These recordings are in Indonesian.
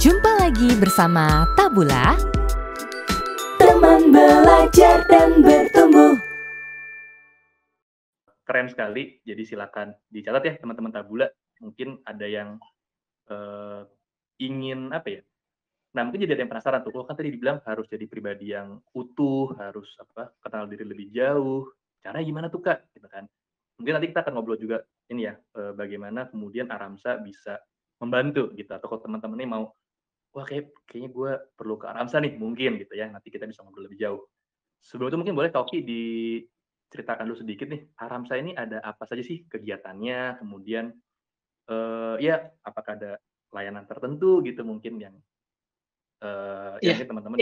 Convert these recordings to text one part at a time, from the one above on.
Jumpa lagi bersama Tabula, teman belajar dan bertumbuh. Keren sekali, jadi silakan dicatat ya teman-teman Tabula. Mungkin ada yang ingin apa ya? Nah, mungkin jadi ada yang penasaran tuh. Kan tadi dibilang harus jadi pribadi yang utuh, harus kenal diri lebih jauh. Caranya gimana tuh Kak? Gitu kan. Mungkin nanti kita akan ngobrol juga ini ya, bagaimana kemudian Aramsa bisa membantu gitu. Atau kalau teman-teman ini mau, wah kayaknya gue perlu ke Aramsa nih, mungkin gitu ya. Nanti kita bisa ngobrol lebih jauh. Sebelum itu mungkin boleh Kauki diceritakan dulu sedikit nih, Aramsa ini ada apa saja sih kegiatannya, kemudian ya apakah ada layanan tertentu gitu mungkin yang ya mungkin teman-teman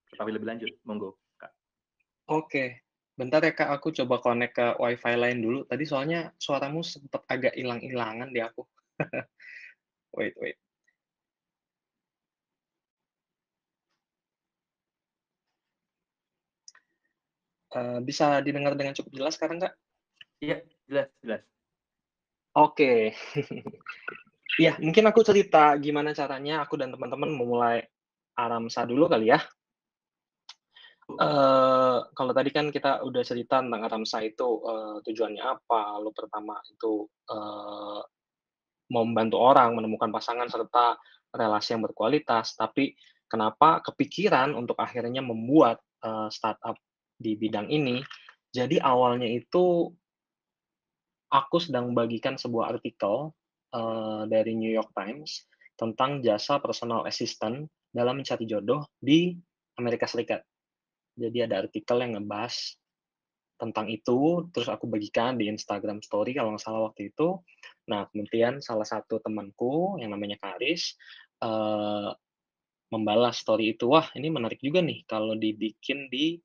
ketahui lebih lanjut, monggo Kak. Oke, bentar ya Kak, aku coba connect ke WiFi lain dulu. Tadi soalnya suaramu sempat agak hilang-hilangan di aku. Wait. Bisa didengar dengan cukup jelas sekarang, Kak? Iya, jelas. Oke. Iya, mungkin aku cerita gimana caranya aku dan teman-teman memulai Aramsa dulu kali ya. Kalau tadi kan kita udah cerita tentang Aramsa itu, tujuannya apa, lalu pertama itu, mau membantu orang menemukan pasangan serta relasi yang berkualitas, tapi kenapa kepikiran untuk akhirnya membuat, startup di bidang ini. Jadi awalnya itu aku sedang membagikan sebuah artikel, dari New York Times tentang jasa personal assistant dalam mencari jodoh di Amerika Serikat. Jadi ada artikel yang ngebahas tentang itu, terus aku bagikan di Instagram story kalau nggak salah waktu itu. Nah, kemudian salah satu temanku yang namanya Karis, membalas story itu, "Wah, ini menarik juga nih kalau dibikin di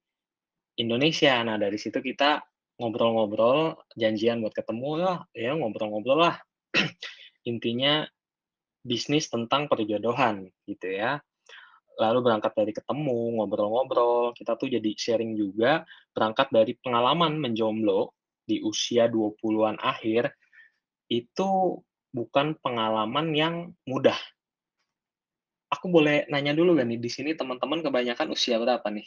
Indonesia." Nah, dari situ kita ngobrol-ngobrol, janjian buat ketemu, ya ngobrol-ngobrol lah. Intinya bisnis tentang perjodohan, gitu ya. Lalu berangkat dari ketemu, ngobrol-ngobrol, kita tuh jadi sharing juga, berangkat dari pengalaman menjomblo di usia 20-an akhir, itu bukan pengalaman yang mudah. Aku boleh nanya dulu nggak nih, di sini teman-teman kebanyakan usia berapa nih?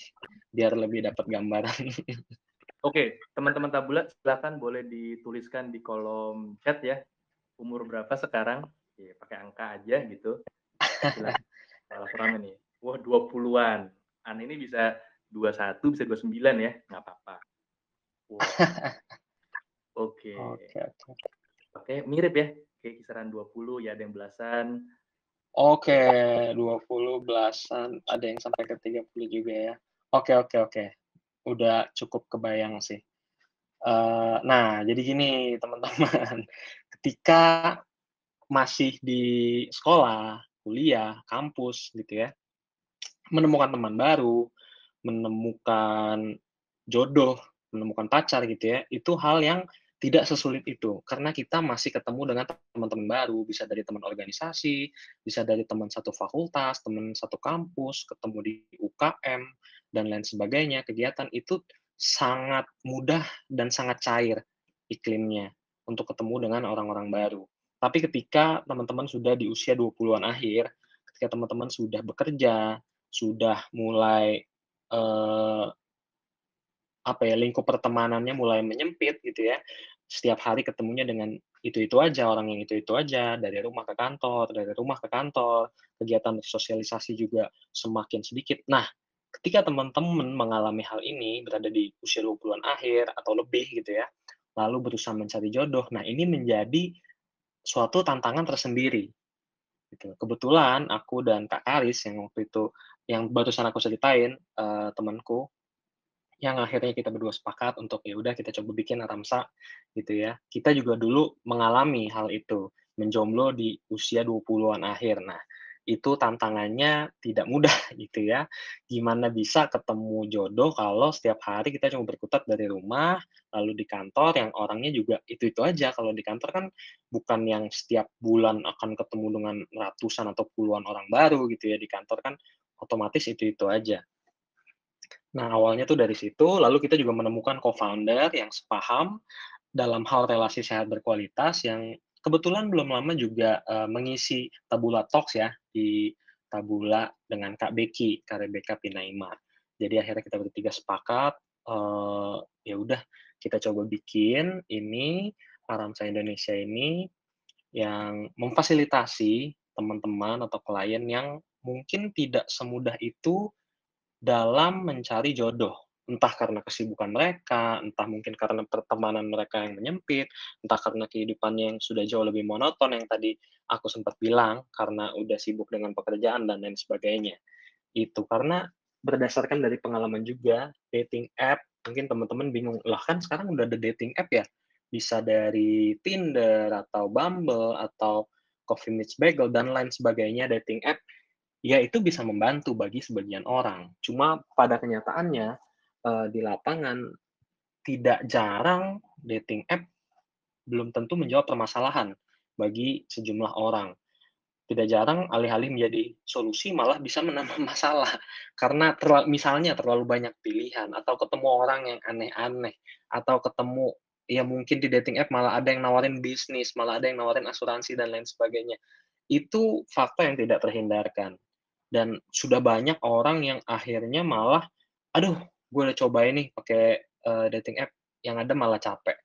Biar lebih dapat gambaran. Oke, teman-teman Tabula silakan boleh dituliskan di kolom chat ya, umur berapa sekarang, ya pakai angka aja gitu. Silakan. Malah rame nih. Wah, 20-an. An ini bisa 21, bisa 29 ya, nggak apa-apa. Wow. Oke. Oke, mirip ya, kayak kisaran 20, ya ada yang belasan. Oke, 20 belasan, ada yang sampai ke 30 juga ya. Oke. Udah cukup kebayang sih. Nah, jadi gini teman-teman, ketika masih di sekolah, kuliah, kampus gitu ya, menemukan teman baru, menemukan jodoh, menemukan pacar gitu ya, itu hal yang tidak sesulit itu. Karena kita masih ketemu dengan teman-teman baru, bisa dari teman organisasi, bisa dari teman satu fakultas, teman satu kampus, ketemu di UKM, dan lain sebagainya. Kegiatan itu sangat mudah dan sangat cair iklimnya untuk ketemu dengan orang-orang baru. Tapi ketika teman-teman sudah di usia 20-an akhir, ketika teman-teman sudah bekerja, sudah mulai lingkup pertemanannya mulai menyempit gitu ya. Setiap hari ketemunya dengan itu-itu aja, orang yang itu-itu aja, dari rumah ke kantor, kegiatan sosialisasi juga semakin sedikit. Nah, ketika teman-teman mengalami hal ini, berada di usia 20-an akhir atau lebih gitu ya, lalu berusaha mencari jodoh, nah ini menjadi suatu tantangan tersendiri gitu. Kebetulan aku dan Kak Karis yang waktu itu yang barusan aku ceritain, temanku, yang akhirnya kita berdua sepakat untuk, ya udah kita coba bikin Aramsa, gitu ya. Kita juga dulu mengalami hal itu, menjomblo di usia 20-an akhir. Nah, itu tantangannya tidak mudah gitu ya. Gimana bisa ketemu jodoh kalau setiap hari kita cuma berkutat dari rumah, lalu di kantor yang orangnya juga itu-itu aja. Kalau di kantor kan bukan yang setiap bulan akan ketemu dengan ratusan atau puluhan orang baru gitu ya, di kantor kan otomatis itu-itu aja. Nah, awalnya tuh dari situ, lalu kita juga menemukan co-founder yang sepaham dalam hal relasi sehat berkualitas yang kebetulan belum lama juga, mengisi Tabula Talks ya, di Tabula dengan Kak Beki, Kak Rebecca Pinaima. Jadi akhirnya kita bertiga sepakat, ya udah kita coba bikin ini, Aramsa Indonesia ini, yang memfasilitasi teman-teman atau klien yang mungkin tidak semudah itu dalam mencari jodoh. Entah karena kesibukan mereka, entah mungkin karena pertemanan mereka yang menyempit, entah karena kehidupannya yang sudah jauh lebih monoton yang tadi aku sempat bilang, karena udah sibuk dengan pekerjaan dan lain sebagainya. Itu karena berdasarkan dari pengalaman juga, dating app, mungkin teman-teman bingung, lah kan sekarang udah ada dating app ya, bisa dari Tinder atau Bumble atau Coffee Meets Bagel dan lain sebagainya dating app, ya itu bisa membantu bagi sebagian orang. Cuma pada kenyataannya, di lapangan tidak jarang dating app belum tentu menjawab permasalahan bagi sejumlah orang. Tidak jarang alih-alih menjadi solusi malah bisa menambah masalah. Karena misalnya terlalu banyak pilihan atau ketemu orang yang aneh-aneh, atau ketemu ya mungkin di dating app malah ada yang nawarin bisnis, malah ada yang nawarin asuransi dan lain sebagainya. Itu fakta yang tidak terhindarkan. Dan sudah banyak orang yang akhirnya malah, "Aduh, gue udah cobain nih pakai, dating app, yang ada malah capek,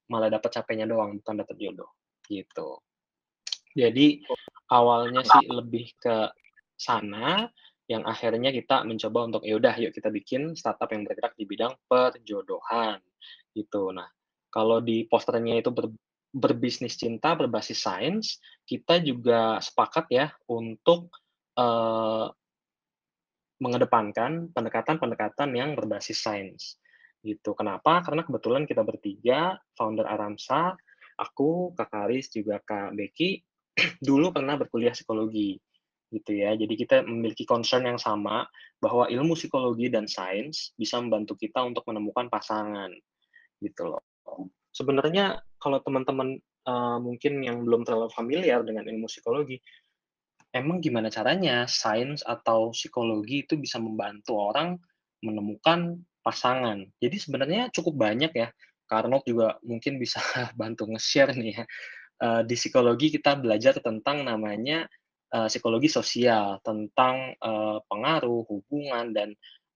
malah dapat capeknya doang, bukan dapat jodoh." Gitu. Jadi, awalnya sih lebih ke sana, yang akhirnya kita mencoba untuk, ya udah yuk kita bikin startup yang bergerak di bidang perjodohan, gitu. Nah, kalau di posternya itu berbisnis cinta berbasis sains, kita juga sepakat ya untuk, eee, mengedepankan pendekatan-pendekatan yang berbasis sains, gitu. Kenapa? Karena kebetulan kita bertiga, founder Aramsa, aku, Kak Karis, juga Kak Beki, dulu pernah berkuliah psikologi, gitu ya. Jadi kita memiliki concern yang sama, bahwa ilmu psikologi dan sains bisa membantu kita untuk menemukan pasangan, gitu loh. Sebenarnya kalau teman-teman, mungkin yang belum terlalu familiar dengan ilmu psikologi, emang gimana caranya sains atau psikologi itu bisa membantu orang menemukan pasangan. Jadi sebenarnya cukup banyak ya, Karnot juga mungkin bisa bantu nge-share nih ya. Di psikologi kita belajar tentang namanya, psikologi sosial, tentang, pengaruh, hubungan, dan,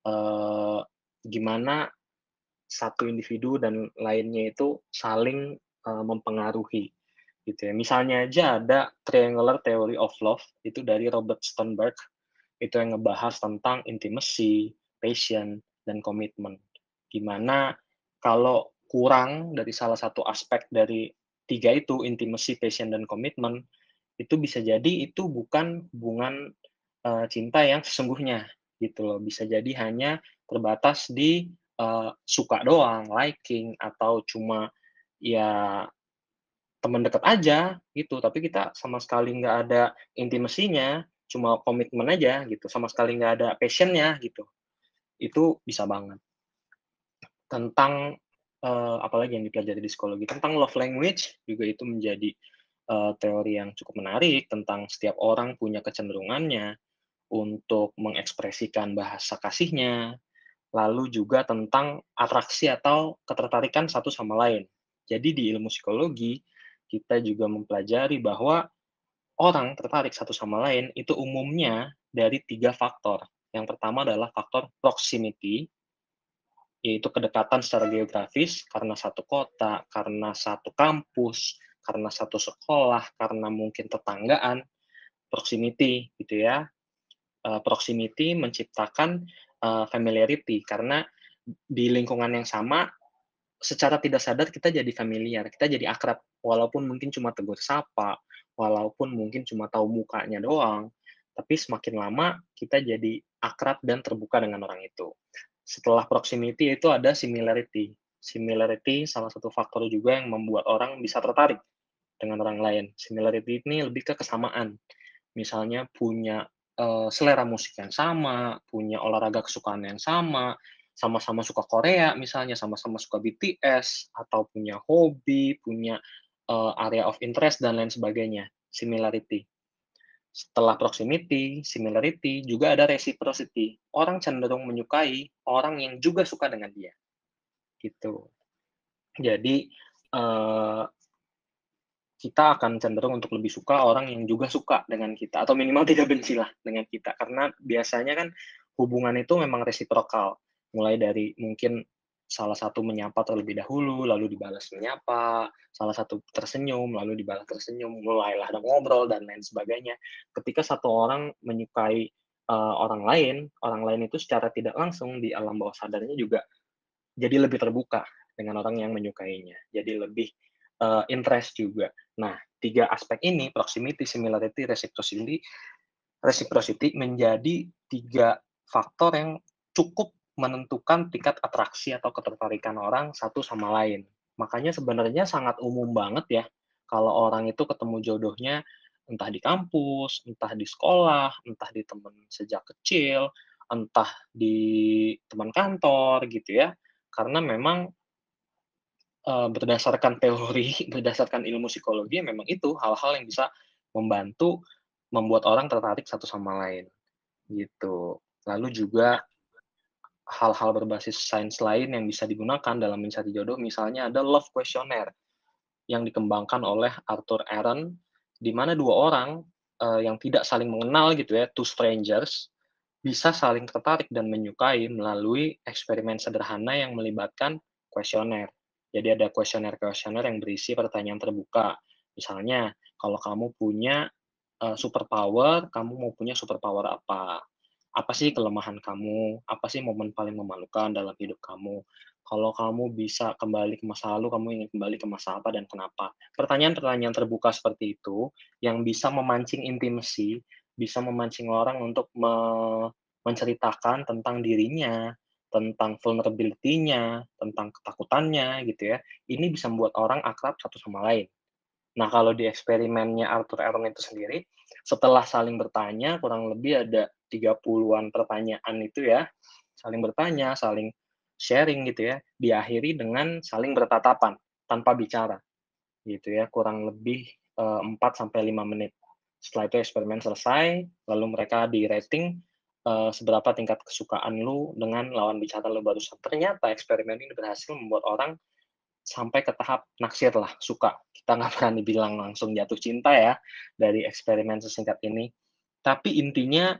eee, gimana satu individu dan lainnya itu saling, mempengaruhi, gitu ya. Misalnya aja ada Triangular Theory of Love, itu dari Robert Sternberg, itu yang ngebahas tentang intimacy, passion, dan komitmen. Gimana kalau kurang dari salah satu aspek dari 3 itu, intimacy, passion, dan komitmen, itu bisa jadi itu bukan hubungan, cinta yang sesungguhnya, gitu loh. Bisa jadi hanya terbatas di, suka doang, liking, atau cuma, ya teman dekat aja, gitu, tapi kita sama sekali nggak ada intimasinya, cuma komitmen aja gitu, sama sekali nggak ada passion-nya gitu. Itu bisa banget. Tentang, apalagi yang dipelajari di psikologi, tentang love language juga itu menjadi, teori yang cukup menarik tentang setiap orang punya kecenderungannya untuk mengekspresikan bahasa kasihnya, lalu juga tentang atraksi atau ketertarikan satu sama lain. Jadi di ilmu psikologi, kita juga mempelajari bahwa orang tertarik satu sama lain itu umumnya dari 3 faktor. Yang pertama adalah faktor proximity, yaitu kedekatan secara geografis, karena satu kota, karena satu kampus, karena satu sekolah, karena mungkin tetanggaan, proximity gitu ya. Proximity menciptakan, familiarity, karena di lingkungan yang sama, secara tidak sadar kita jadi familiar, kita jadi akrab, walaupun mungkin cuma tegur sapa, walaupun mungkin cuma tahu mukanya doang, tapi semakin lama kita jadi akrab dan terbuka dengan orang itu. Setelah proximity itu ada similarity. Similarity salah satu faktor juga yang membuat orang bisa tertarik dengan orang lain. Similarity ini lebih ke kesamaan. Misalnya punya, selera musik yang sama, punya olahraga kesukaan yang sama, sama-sama suka Korea misalnya, sama-sama suka BTS, atau punya hobi, punya, area of interest dan lain sebagainya, similarity. Setelah proximity, similarity, juga ada reciprocity. Orang cenderung menyukai orang yang juga suka dengan dia, gitu. Jadi, eee, kita akan cenderung untuk lebih suka orang yang juga suka dengan kita, atau minimal tidak benci lah dengan kita. Karena biasanya kan hubungan itu memang resiprokal, mulai dari mungkin salah satu menyapa terlebih dahulu, lalu dibalas menyapa, salah satu tersenyum, lalu dibalas tersenyum, mulailah ada ngobrol dan lain sebagainya. Ketika satu orang menyukai orang lain itu secara tidak langsung di alam bawah sadarnya juga jadi lebih terbuka dengan orang yang menyukainya. Jadi lebih interest juga. Nah, 3 aspek ini, proximity, similarity, reciprocity menjadi 3 faktor yang cukup menentukan tingkat atraksi atau ketertarikan orang satu sama lain. Makanya sebenarnya sangat umum banget ya, kalau orang itu ketemu jodohnya entah di kampus, entah di sekolah, entah di teman sejak kecil, entah di teman kantor gitu ya. Karena memang berdasarkan teori, berdasarkan ilmu psikologi, memang itu hal-hal yang bisa membantu membuat orang tertarik satu sama lain, gitu. Lalu juga hal-hal berbasis sains lain yang bisa digunakan dalam mencari jodoh, misalnya ada love questionnaire yang dikembangkan oleh Arthur Aaron, di mana 2 orang yang tidak saling mengenal gitu ya, two strangers, bisa saling tertarik dan menyukai melalui eksperimen sederhana yang melibatkan kuesioner. Jadi ada kuesioner-kuesioner yang berisi pertanyaan terbuka. Misalnya, kalau kamu punya superpower, kamu mau punya superpower apa? Apa sih kelemahan kamu? Apa sih momen paling memalukan dalam hidup kamu? Kalau kamu bisa kembali ke masa lalu, kamu ingin kembali ke masa apa dan kenapa? Pertanyaan-pertanyaan terbuka seperti itu yang bisa memancing intimasi, bisa memancing orang untuk menceritakan tentang dirinya, tentang vulnerability-nya, tentang ketakutannya gitu ya. Ini bisa membuat orang akrab satu sama lain. Nah, kalau di eksperimennya Arthur Aaron itu sendiri, setelah saling bertanya, kurang lebih ada 30-an pertanyaan itu ya, saling bertanya, saling sharing gitu ya, diakhiri dengan saling bertatapan, tanpa bicara, gitu ya, kurang lebih 4 sampai 5 menit. Setelah itu eksperimen selesai, lalu mereka di-rating, seberapa tingkat kesukaan lu dengan lawan bicara lu barusan. Ternyata eksperimen ini berhasil membuat orang sampai ke tahap naksir lah, suka. Kita nggak berani bilang langsung jatuh cinta ya, dari eksperimen sesingkat ini. Tapi intinya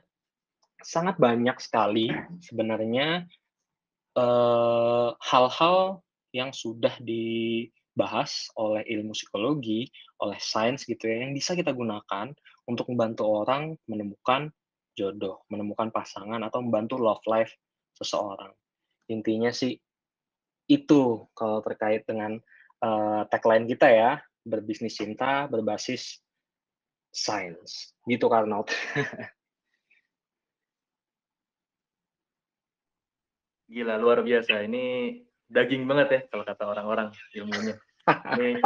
sangat banyak sekali sebenarnya hal-hal yang sudah dibahas oleh ilmu psikologi, oleh sains gitu ya, yang bisa kita gunakan untuk membantu orang menemukan jodoh, menemukan pasangan, atau membantu love life seseorang. Intinya sih itu kalau terkait dengan tagline kita ya, berbisnis cinta berbasis sains. Gitu, Karnot. Gila, luar biasa. Ini daging banget ya kalau kata orang-orang ilmunya. Ini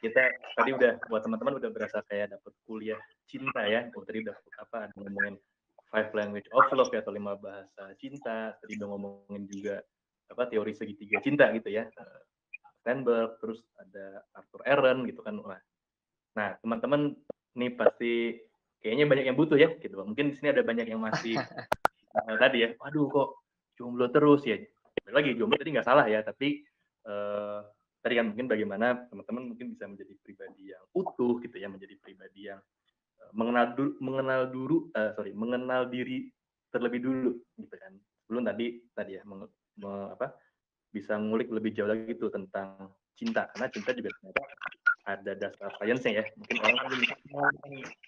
kita tadi udah buat teman-teman udah berasa kayak dapet kuliah cinta ya. Tadi udah ada ngomongin 5 language of love ya, atau 5 bahasa cinta. Tadi udah ngomongin juga teori segitiga cinta gitu ya. Steinberg, terus ada Arthur Aaron gitu kan. Nah, teman-teman nih pasti kayaknya banyak yang butuh ya gitu. Mungkin di sini ada banyak yang masih tadi ya, waduh kok jomblo terus ya. Lagi jomblo tadi nggak salah ya, tapi tadi kan mungkin bagaimana teman-teman mungkin bisa menjadi pribadi yang utuh gitu ya, menjadi pribadi yang mengenal diri terlebih dulu gitu kan. Sebelum tadi ya bisa ngulik lebih jauh lagi tuh tentang cinta, karena cinta juga ternyata ada dasar sainsnya ya. Mungkin orang kan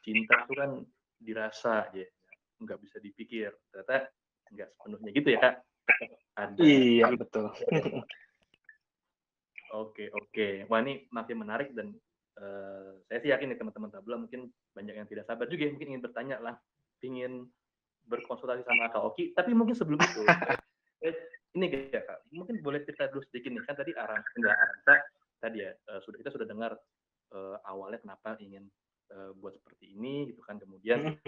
cinta itu kan dirasa aja, nggak bisa dipikir. Ternyata nggak sepenuhnya gitu ya, Kak. Ada. Iya, betul. Oke. Wah, ini makin menarik dan saya sih yakin nih teman-teman Tabula mungkin banyak yang tidak sabar juga, mungkin ingin bertanya lah, ingin berkonsultasi sama Kak Oki. Tapi mungkin sebelum itu, ini ya Kak, mungkin boleh cerita dulu sedikit nih, kan tadi tadi ya kita sudah dengar awalnya kenapa ingin buat seperti ini gitu kan, kemudian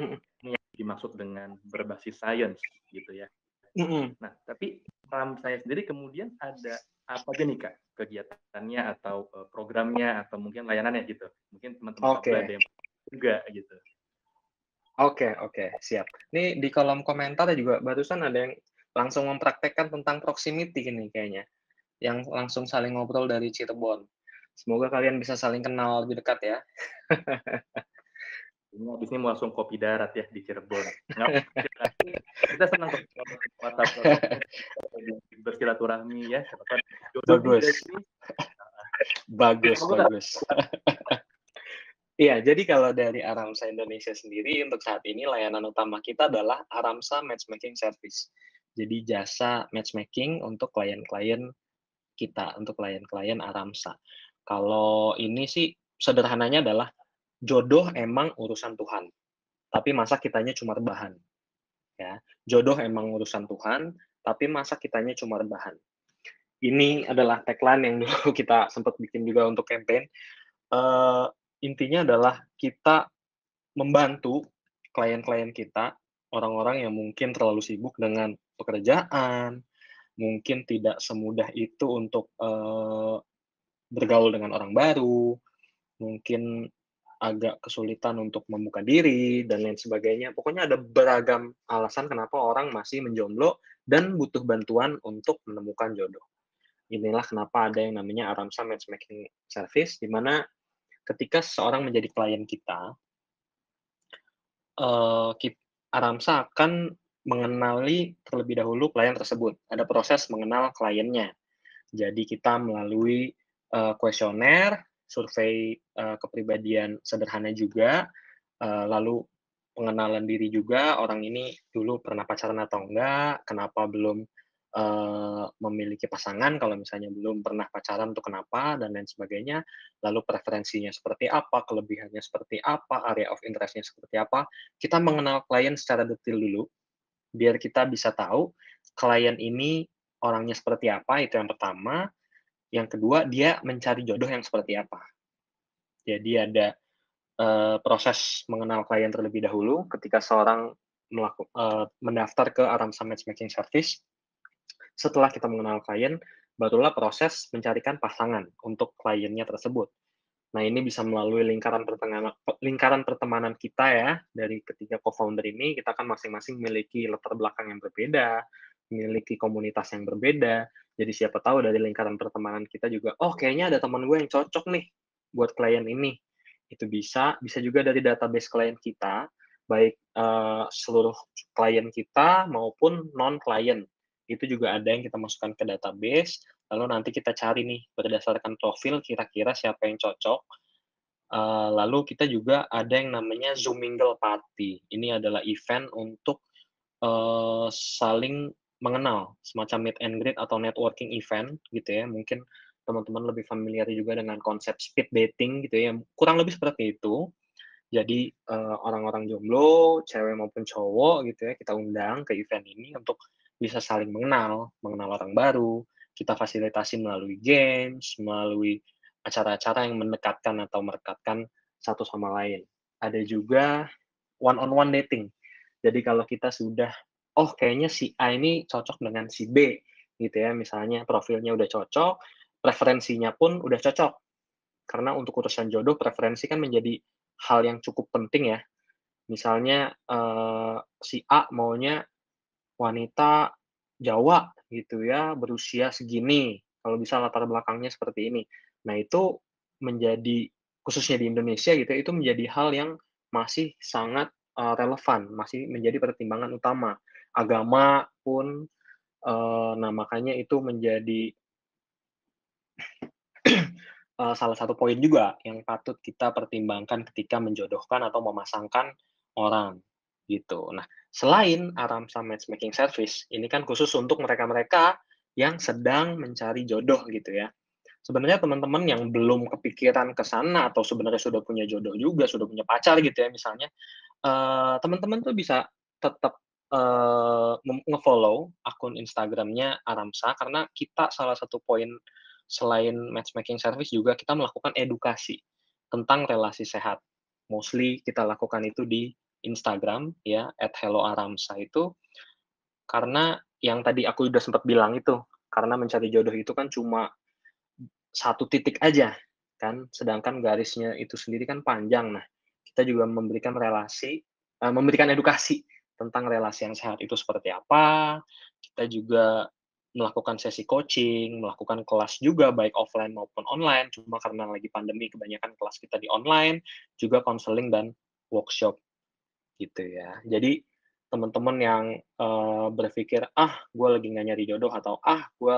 ini yang dimaksud dengan berbasis sains gitu ya. Nah, tapi paham saya sendiri kemudian ada apa aja nih Kak kegiatannya atau programnya atau mungkin layanannya gitu. Mungkin teman-teman ada yang juga gitu. Oke, siap. Nih di kolom komentar juga barusan ada yang langsung mempraktekkan tentang proximity ini kayaknya. Yang langsung saling ngobrol dari Cirebon. Semoga kalian bisa saling kenal lebih dekat ya. Ini habis ini mau langsung kopi darat ya di Cirebon. Nggak, kita senang kok kalau WhatsApp bersilaturahmi ya. Siapa tahu jodoh nih Bagus, dari sini. bagus, Kamu nggak? bagus. Iya, jadi kalau dari Aramsa Indonesia sendiri untuk saat ini layanan utama kita adalah Aramsa Matchmaking Service. Jadi jasa matchmaking untuk klien-klien kita, untuk klien-klien Aramsa. Kalau ini sih sederhananya adalah jodoh emang urusan Tuhan, tapi masa kitanya cuma rebahan, ya. Jodoh emang urusan Tuhan, tapi masa kitanya cuma rebahan. Ini adalah tagline yang dulu kita sempat bikin juga untuk campaign. Eee, Intinya adalah kita membantu klien-klien kita, orang-orang yang mungkin terlalu sibuk dengan pekerjaan, mungkin tidak semudah itu untuk, bergaul dengan orang baru, mungkin agak kesulitan untuk membuka diri dan lain sebagainya. Pokoknya ada beragam alasan kenapa orang masih menjomblo dan butuh bantuan untuk menemukan jodoh. Inilah kenapa ada yang namanya Aramsa Matchmaking Service, di mana ketika seseorang menjadi klien kita, eee, kit Aramsa akan mengenali terlebih dahulu klien tersebut. Ada proses mengenal kliennya. Jadi kita melalui, kuesioner, survei, kepribadian sederhana juga, lalu pengenalan diri juga, orang ini dulu pernah pacaran atau enggak, kenapa belum, memiliki pasangan, kalau misalnya belum pernah pacaran tuh kenapa, dan lain sebagainya. Lalu preferensinya seperti apa, kelebihannya seperti apa, area of interest-nya seperti apa. Kita mengenal klien secara detail dulu, biar kita bisa tahu klien ini orangnya seperti apa, itu yang pertama. Yang kedua, dia mencari jodoh yang seperti apa. Jadi ada, proses mengenal klien terlebih dahulu ketika seorang mendaftar ke Aramsa Matchmaking Service. Setelah kita mengenal klien, barulah proses mencarikan pasangan untuk kliennya tersebut. Nah, ini bisa melalui lingkaran pertemanan kita ya, dari ketiga co-founder ini, kita kan masing-masing memiliki latar belakang yang berbeda, memiliki komunitas yang berbeda. Jadi siapa tahu dari lingkaran pertemanan kita juga, "Oh, kayaknya ada teman gue yang cocok nih buat klien ini." Itu bisa juga dari database klien kita, baik, seluruh klien kita maupun non-klien. Itu juga ada yang kita masukkan ke database, lalu nanti kita cari nih berdasarkan profil kira-kira siapa yang cocok. Lalu kita juga ada yang namanya Zoom Mingle Party. Ini adalah event untuk, saling mengenal, semacam meet and greet atau networking event gitu ya. Mungkin teman-teman lebih familiar juga dengan konsep speed dating gitu ya, kurang lebih seperti itu. Jadi, orang-orang jomblo, cewek maupun cowok gitu ya, kita undang ke event ini untuk bisa saling mengenal orang baru. Kita fasilitasi melalui games, melalui acara-acara yang mendekatkan atau merekatkan satu sama lain. Ada juga one on one dating. Jadi kalau kita sudah, "Oh kayaknya si A ini cocok dengan si B," gitu ya, misalnya profilnya udah cocok, preferensinya pun udah cocok. Karena untuk urusan jodoh preferensi kan menjadi hal yang cukup penting ya. Misalnya, si A maunya wanita Jawa gitu ya, berusia segini, kalau bisa latar belakangnya seperti ini. Nah itu menjadi khususnya di Indonesia gitu ya, itu menjadi hal yang masih sangat, relevan, masih menjadi pertimbangan utama. Agama pun, nah makanya itu menjadi salah satu poin juga yang patut kita pertimbangkan ketika menjodohkan atau memasangkan orang, gitu. Nah, selain Aramsa Matchmaking Service, ini kan khusus untuk mereka-mereka yang sedang mencari jodoh gitu ya. Sebenarnya teman-teman yang belum kepikiran ke sana atau sebenarnya sudah punya jodoh juga, sudah punya pacar gitu ya misalnya, teman-teman tuh bisa tetap, nge-follow akun Instagram-nya Aramsa karena kita salah satu poin selain matchmaking service juga kita melakukan edukasi tentang relasi sehat. Mostly kita lakukan itu di Instagram ya, @helloaramsa itu, karena yang tadi aku udah sempat bilang itu, karena mencari jodoh itu kan cuma satu titik aja kan, sedangkan garisnya itu sendiri kan panjang. Nah, kita juga memberikan edukasi tentang relasi yang sehat itu seperti apa, kita juga melakukan sesi coaching, melakukan kelas juga baik offline maupun online, cuma karena lagi pandemi kebanyakan kelas kita di online, juga konseling dan workshop gitu ya. Jadi teman-teman yang, berpikir, "Ah, gue lagi nggak nyari jodoh," atau, "Ah, gue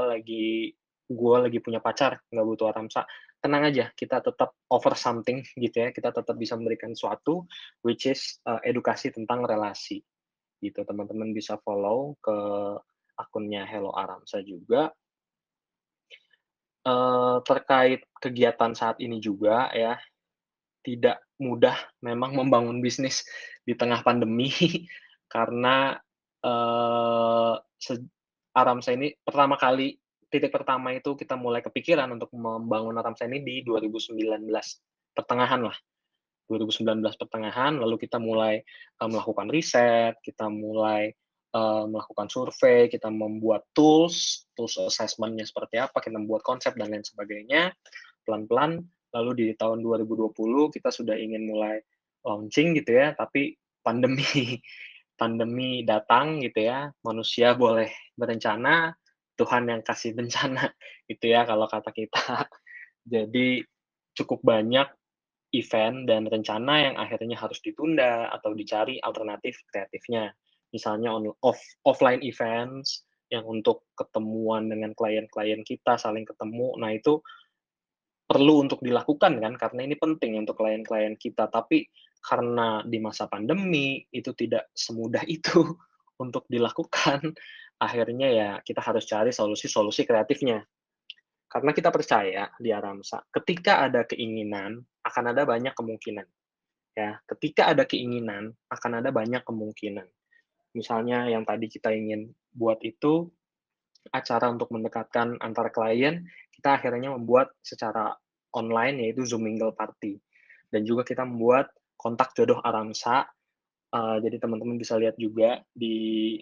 lagi punya pacar, nggak butuh Aramsa." Tenang aja, kita tetap offer something gitu ya, kita tetap bisa memberikan sesuatu, which is, edukasi tentang relasi, gitu. Teman-teman bisa follow ke akunnya Hello Aramsa juga. Terkait kegiatan saat ini juga ya, tidak mudah memang membangun bisnis di tengah pandemi karena, eee, sej Aramsa ini pertama kali titik pertama itu kita mulai kepikiran untuk membangun Aramsa ini di 2019 pertengahan lah, 2019 pertengahan, lalu kita mulai, melakukan riset, kita mulai, melakukan survei, kita membuat tools assessment-nya seperti apa, kita membuat konsep dan lain sebagainya, pelan-pelan, lalu di tahun 2020 kita sudah ingin mulai launching gitu ya, tapi pandemi pandemi datang gitu ya, manusia boleh berencana, Tuhan yang kasih bencana gitu ya kalau kata kita. Jadi cukup banyak event dan rencana yang akhirnya harus ditunda atau dicari alternatif kreatifnya. Misalnya offline events yang untuk ketemuan dengan klien-klien kita, saling ketemu. Nah, itu perlu untuk dilakukan kan, karena ini penting untuk klien-klien kita. Tapi karena di masa pandemi, itu tidak semudah itu untuk dilakukan, akhirnya ya kita harus cari solusi-solusi kreatifnya. Karena kita percaya di Aramsa, ketika ada keinginan, akan ada banyak kemungkinan. Ya, ketika ada keinginan, akan ada banyak kemungkinan. Misalnya yang tadi kita ingin buat itu acara untuk mendekatkan antar klien, kita akhirnya membuat secara online yaitu Zoom Mingle Party. Dan juga kita membuat kontak jodoh Aramsa, jadi teman-teman bisa lihat juga di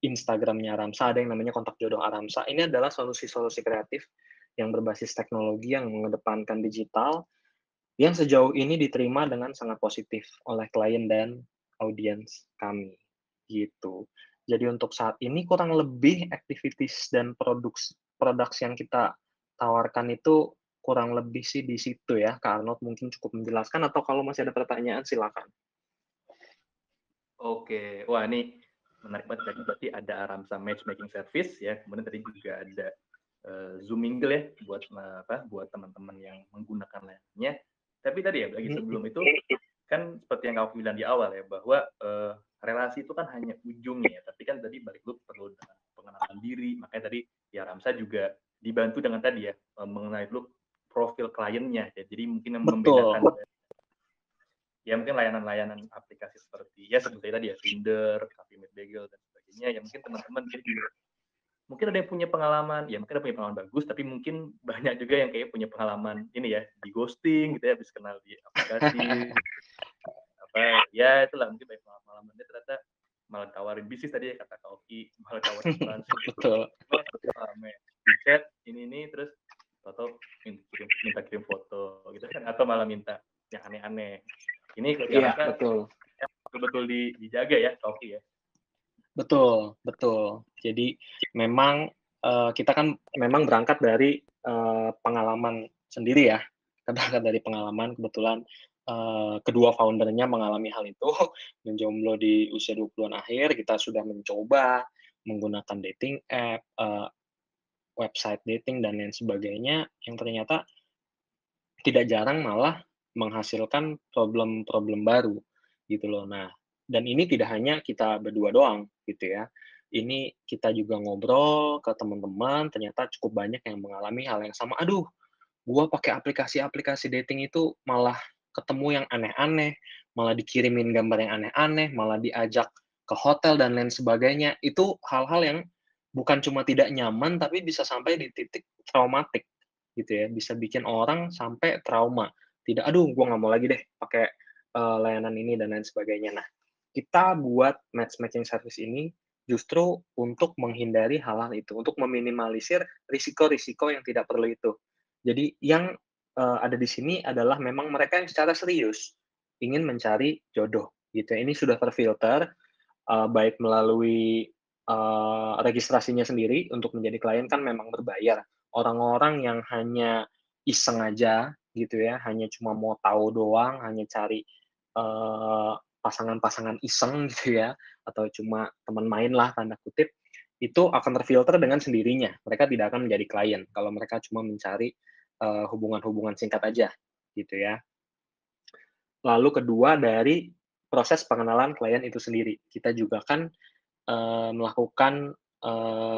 Instagram-nya Aramsa ada yang namanya kontak jodoh Aramsa. Ini adalah solusi-solusi kreatif yang berbasis teknologi yang mengedepankan digital, yang sejauh ini diterima dengan sangat positif oleh klien dan audiens kami, gitu. Jadi untuk saat ini kurang lebih activities dan products yang kita tawarkan itu kurang lebih sih di situ ya, Kak Arnold mungkin cukup menjelaskan atau kalau masih ada pertanyaan silakan. Oke, wah ini menarik banget tadi, berarti ada Aramsa Matchmaking Service ya, kemudian tadi juga ada Zoom Mingle ya buat teman-teman yang menggunakan layanannya. Tapi tadi ya lagi sebelum itu kan seperti yang kamu bilang di awal ya bahwa relasi itu kan hanya ujungnya, tapi kan tadi balik lu perlu dengan pengenalan diri, makanya tadi ya Aramsa juga dibantu dengan tadi ya mengenai dulu profil kliennya ya, jadi mungkin yang membedakan ya mungkin layanan-layanan aplikasi seperti ya seperti tadi ya Tinder, Coffee Meet Bagel dan sebagainya ya mungkin teman-teman juga mungkin ada yang punya pengalaman ya mungkin ada punya pengalaman bagus tapi mungkin banyak juga yang kayak punya pengalaman ini ya di ghosting gitu ya habis kenal di aplikasi apa ya itulah mungkin banyak pengalamannya ternyata malah tawarin bisnis tadi ya kata Kak Oki malah tawarin asuransi Betul. di chat ini terus atau minta kirim foto gitu kan atau malah minta yang aneh-aneh ini Iya, betul. Betul dijaga ya, Oki ya. Betul, betul. Jadi memang kita kan memang berangkat dari pengalaman sendiri ya. Kita berangkat dari pengalaman kebetulan kedua foundernya mengalami hal itu, menjomblo di usia 20-an akhir, kita sudah mencoba menggunakan dating app, website dating dan lain sebagainya yang ternyata tidak jarang malah menghasilkan problem-problem baru, gitu loh. Nah, dan ini tidak hanya kita berdua doang, gitu ya. Ini kita juga ngobrol ke teman-teman, ternyata cukup banyak yang mengalami hal yang sama. "Aduh, gua pakai aplikasi-aplikasi dating itu malah ketemu yang aneh-aneh, malah dikirimin gambar yang aneh-aneh, malah diajak ke hotel dan lain sebagainya." Itu hal-hal yang bukan cuma tidak nyaman, tapi bisa sampai di titik traumatik, gitu ya. Bisa bikin orang sampai trauma. Tidak, "Aduh, gua nggak mau lagi deh pakai, layanan ini," dan lain sebagainya. Nah, kita buat matchmaking service ini justru untuk menghindari hal-hal itu, untuk meminimalisir risiko-risiko yang tidak perlu itu. Jadi yang, ada di sini adalah memang mereka yang secara serius ingin mencari jodoh, gitu ya. Ini sudah terfilter, baik melalui registrasinya sendiri untuk menjadi klien kan memang berbayar. Orang-orang yang hanya iseng aja gitu ya, hanya cuma mau tahu doang, hanya cari, pasangan-pasangan iseng gitu ya, atau cuma teman main lah tanda kutip, itu akan terfilter dengan sendirinya. Mereka tidak akan menjadi klien kalau mereka cuma mencari, hubungan-hubungan singkat aja, gitu ya. Lalu kedua dari proses pengenalan klien itu sendiri. Kita juga kan, melakukan,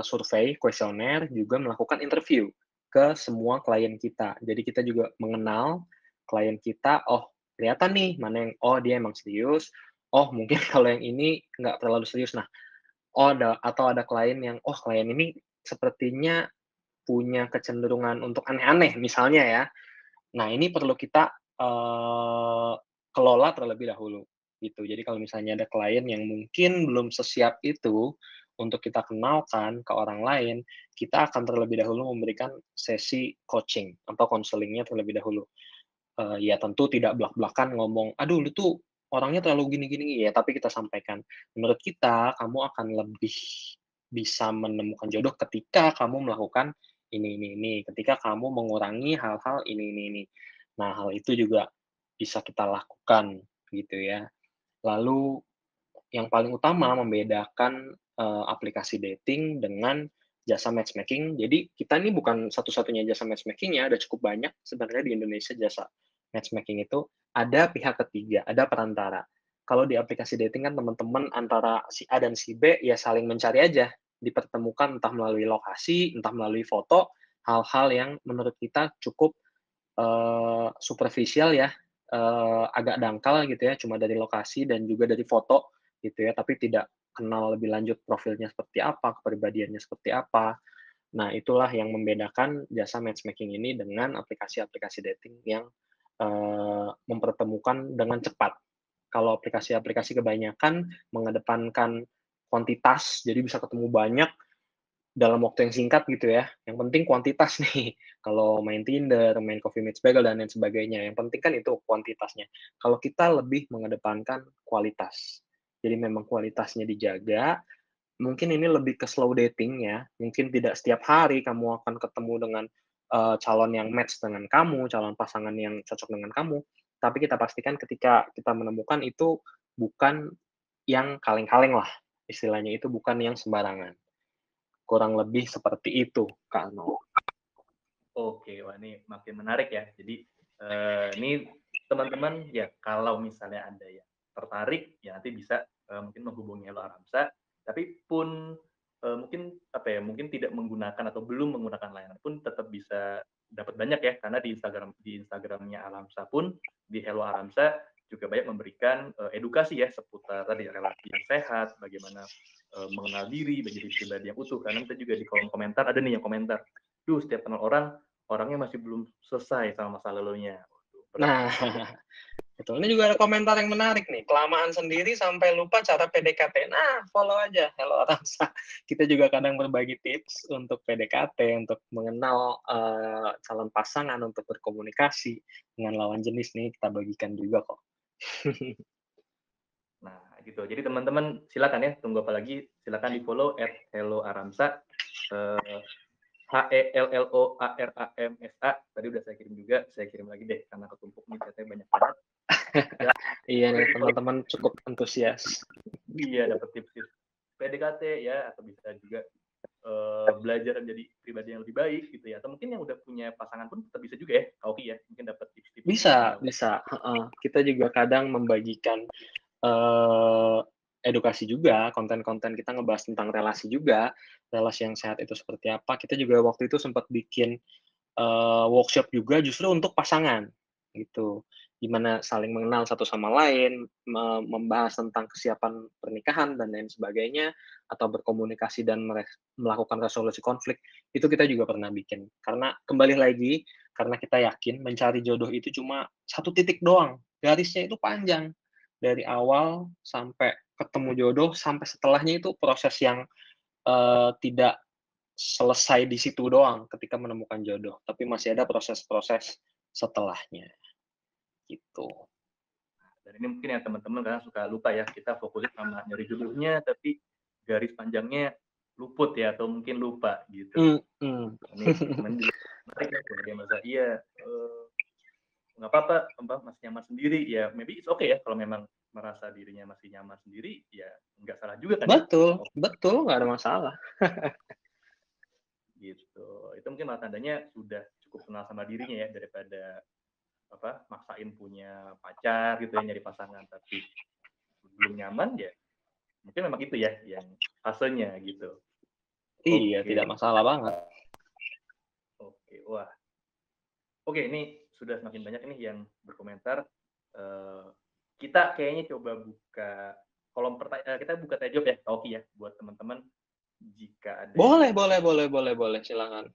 survei, kuesioner, juga melakukan interview ke semua klien kita. Jadi kita juga mengenal klien kita, oh kelihatan nih mana yang, oh dia emang serius, oh mungkin kalau yang ini nggak terlalu serius. Nah, oh ada klien yang, oh klien ini sepertinya punya kecenderungan untuk aneh-aneh misalnya ya. Nah, ini perlu kita, kelola terlebih dahulu, gitu. Jadi kalau misalnya ada klien yang mungkin belum sesiap itu untuk kita kenalkan ke orang lain, kita akan terlebih dahulu memberikan sesi coaching atau counseling-nya terlebih dahulu. Ya tentu tidak blak-blakan ngomong, "Aduh lu tuh orangnya terlalu gini gini," ya tapi kita sampaikan, "Menurut kita kamu akan lebih bisa menemukan jodoh ketika kamu melakukan ini, ketika kamu mengurangi hal-hal ini." Nah, hal itu juga bisa kita lakukan gitu ya. Lalu yang paling utama membedakan, aplikasi dating dengan jasa matchmaking. Jadi kita ini bukan satu-satunya jasa matchmaking ya, ada cukup banyak sebenarnya di Indonesia jasa matchmaking itu, ada pihak ketiga, ada perantara. Kalau di aplikasi dating kan teman-teman antara si A dan si B ya saling mencari aja, dipertemukan entah melalui lokasi, entah melalui foto, hal-hal yang menurut kita cukup, superficial ya, agak dangkal gitu ya, cuma dari lokasi dan juga dari foto gitu ya, tapi tidak kenal lebih lanjut profilnya seperti apa, kepribadiannya seperti apa. Nah, itulah yang membedakan jasa matchmaking ini dengan aplikasi-aplikasi dating yang, mempertemukan dengan cepat. Kalau aplikasi-aplikasi kebanyakan mengedepankan kuantitas, jadi bisa ketemu banyak dalam waktu yang singkat gitu ya, yang penting kuantitas nih. Kalau main Tinder, main Coffee Meets Bagel, dan lain sebagainya, yang penting kan itu kuantitasnya. Kalau kita lebih mengedepankan kualitas. Jadi memang kualitasnya dijaga, mungkin ini lebih ke slow dating ya, mungkin tidak setiap hari kamu akan ketemu dengan, calon yang match dengan kamu, calon pasangan yang cocok dengan kamu, tapi kita pastikan ketika kita menemukan itu bukan yang kaleng-kaleng lah, istilahnya itu bukan yang sembarangan. Kurang lebih seperti itu, Kak Ano. Oke, wah ini makin menarik ya. Jadi ini teman-teman ya kalau misalnya Anda yang tertarik ya nanti bisa mungkin menghubungi Hello Aramsa. Tapi pun mungkin apa ya, mungkin tidak menggunakan atau belum menggunakan layanan pun tetap bisa dapat banyak ya karena di Instagramnya Aramsa pun di Hello Aramsa juga banyak memberikan edukasi ya seputar tadi relasi yang sehat, bagaimana mengenal diri, menjadi pribadi yang utuh. Karena kita juga di kolom komentar ada nih yang komentar, duh setiap kenal orang orangnya masih belum selesai sama masa lalunya. Berat. Nah, betul. Ini juga ada komentar yang menarik nih, kelamaan sendiri sampai lupa cara PDKT. Nah, follow aja Hello Aramsa. Kita juga kadang berbagi tips untuk PDKT, untuk mengenal, calon pasangan, untuk berkomunikasi dengan lawan jenis nih, kita bagikan juga kok. Nah, gitu. Jadi teman-teman silakan ya, tunggu apa lagi? Silakan di-follow @helloaramsa. HELLOARAMSA. Tadi udah saya kirim juga, saya kirim lagi deh karena ketumpuk nih chatnya banyak banget. Iya nih, teman-teman cukup antusias. Iya, dapat tips-tips PDKT ya, atau bisa juga belajar menjadi pribadi yang lebih baik gitu ya. Atau mungkin yang udah punya pasangan pun tetap bisa juga ya, Kak Oki ya, mungkin dapat tips-tips. Bisa, heeh. Kita juga kadang membagikan, edukasi juga, konten-konten kita ngebahas tentang relasi juga, relasi yang sehat itu seperti apa. Kita juga waktu itu sempat bikin, workshop juga justru untuk pasangan, gitu. Gimana saling mengenal satu sama lain, membahas tentang kesiapan pernikahan dan lain sebagainya, atau berkomunikasi dan melakukan resolusi konflik, itu kita juga pernah bikin. Karena kembali lagi, karena kita yakin mencari jodoh itu cuma satu titik doang, garisnya itu panjang. Dari awal sampai ketemu jodoh, sampai setelahnya itu proses yang, tidak selesai di situ doang ketika menemukan jodoh, tapi masih ada proses-proses setelahnya, gitu. Dan ini mungkin ya teman-teman kadang suka lupa ya, kita fokusnya sama nyari jodohnya, tapi garis panjangnya luput ya atau mungkin lupa gitu. Ini teman juga menarik ya kalau dia merasa iya nggak apa-apa masih nyaman sendiri ya, maybe it's okay ya kalau memang merasa dirinya masih nyaman sendiri ya nggak salah juga kan ya. Betul, nggak ada masalah. Gitu. Itu mungkin malah tandanya sudah cukup kenal sama dirinya ya, daripada maksain punya pacar gitu ya, nyari pasangan tapi belum nyaman ya. Mungkin memang itu ya yang fasenya gitu. Iya, tidak masalah banget. Oke, wah. Oke, ini sudah semakin banyak nih yang berkomentar. Kita kayaknya coba buka kolom pertanyaan, kita buka tanya jawab ya, Oki ya, buat teman-teman jika ada. Boleh, silakan.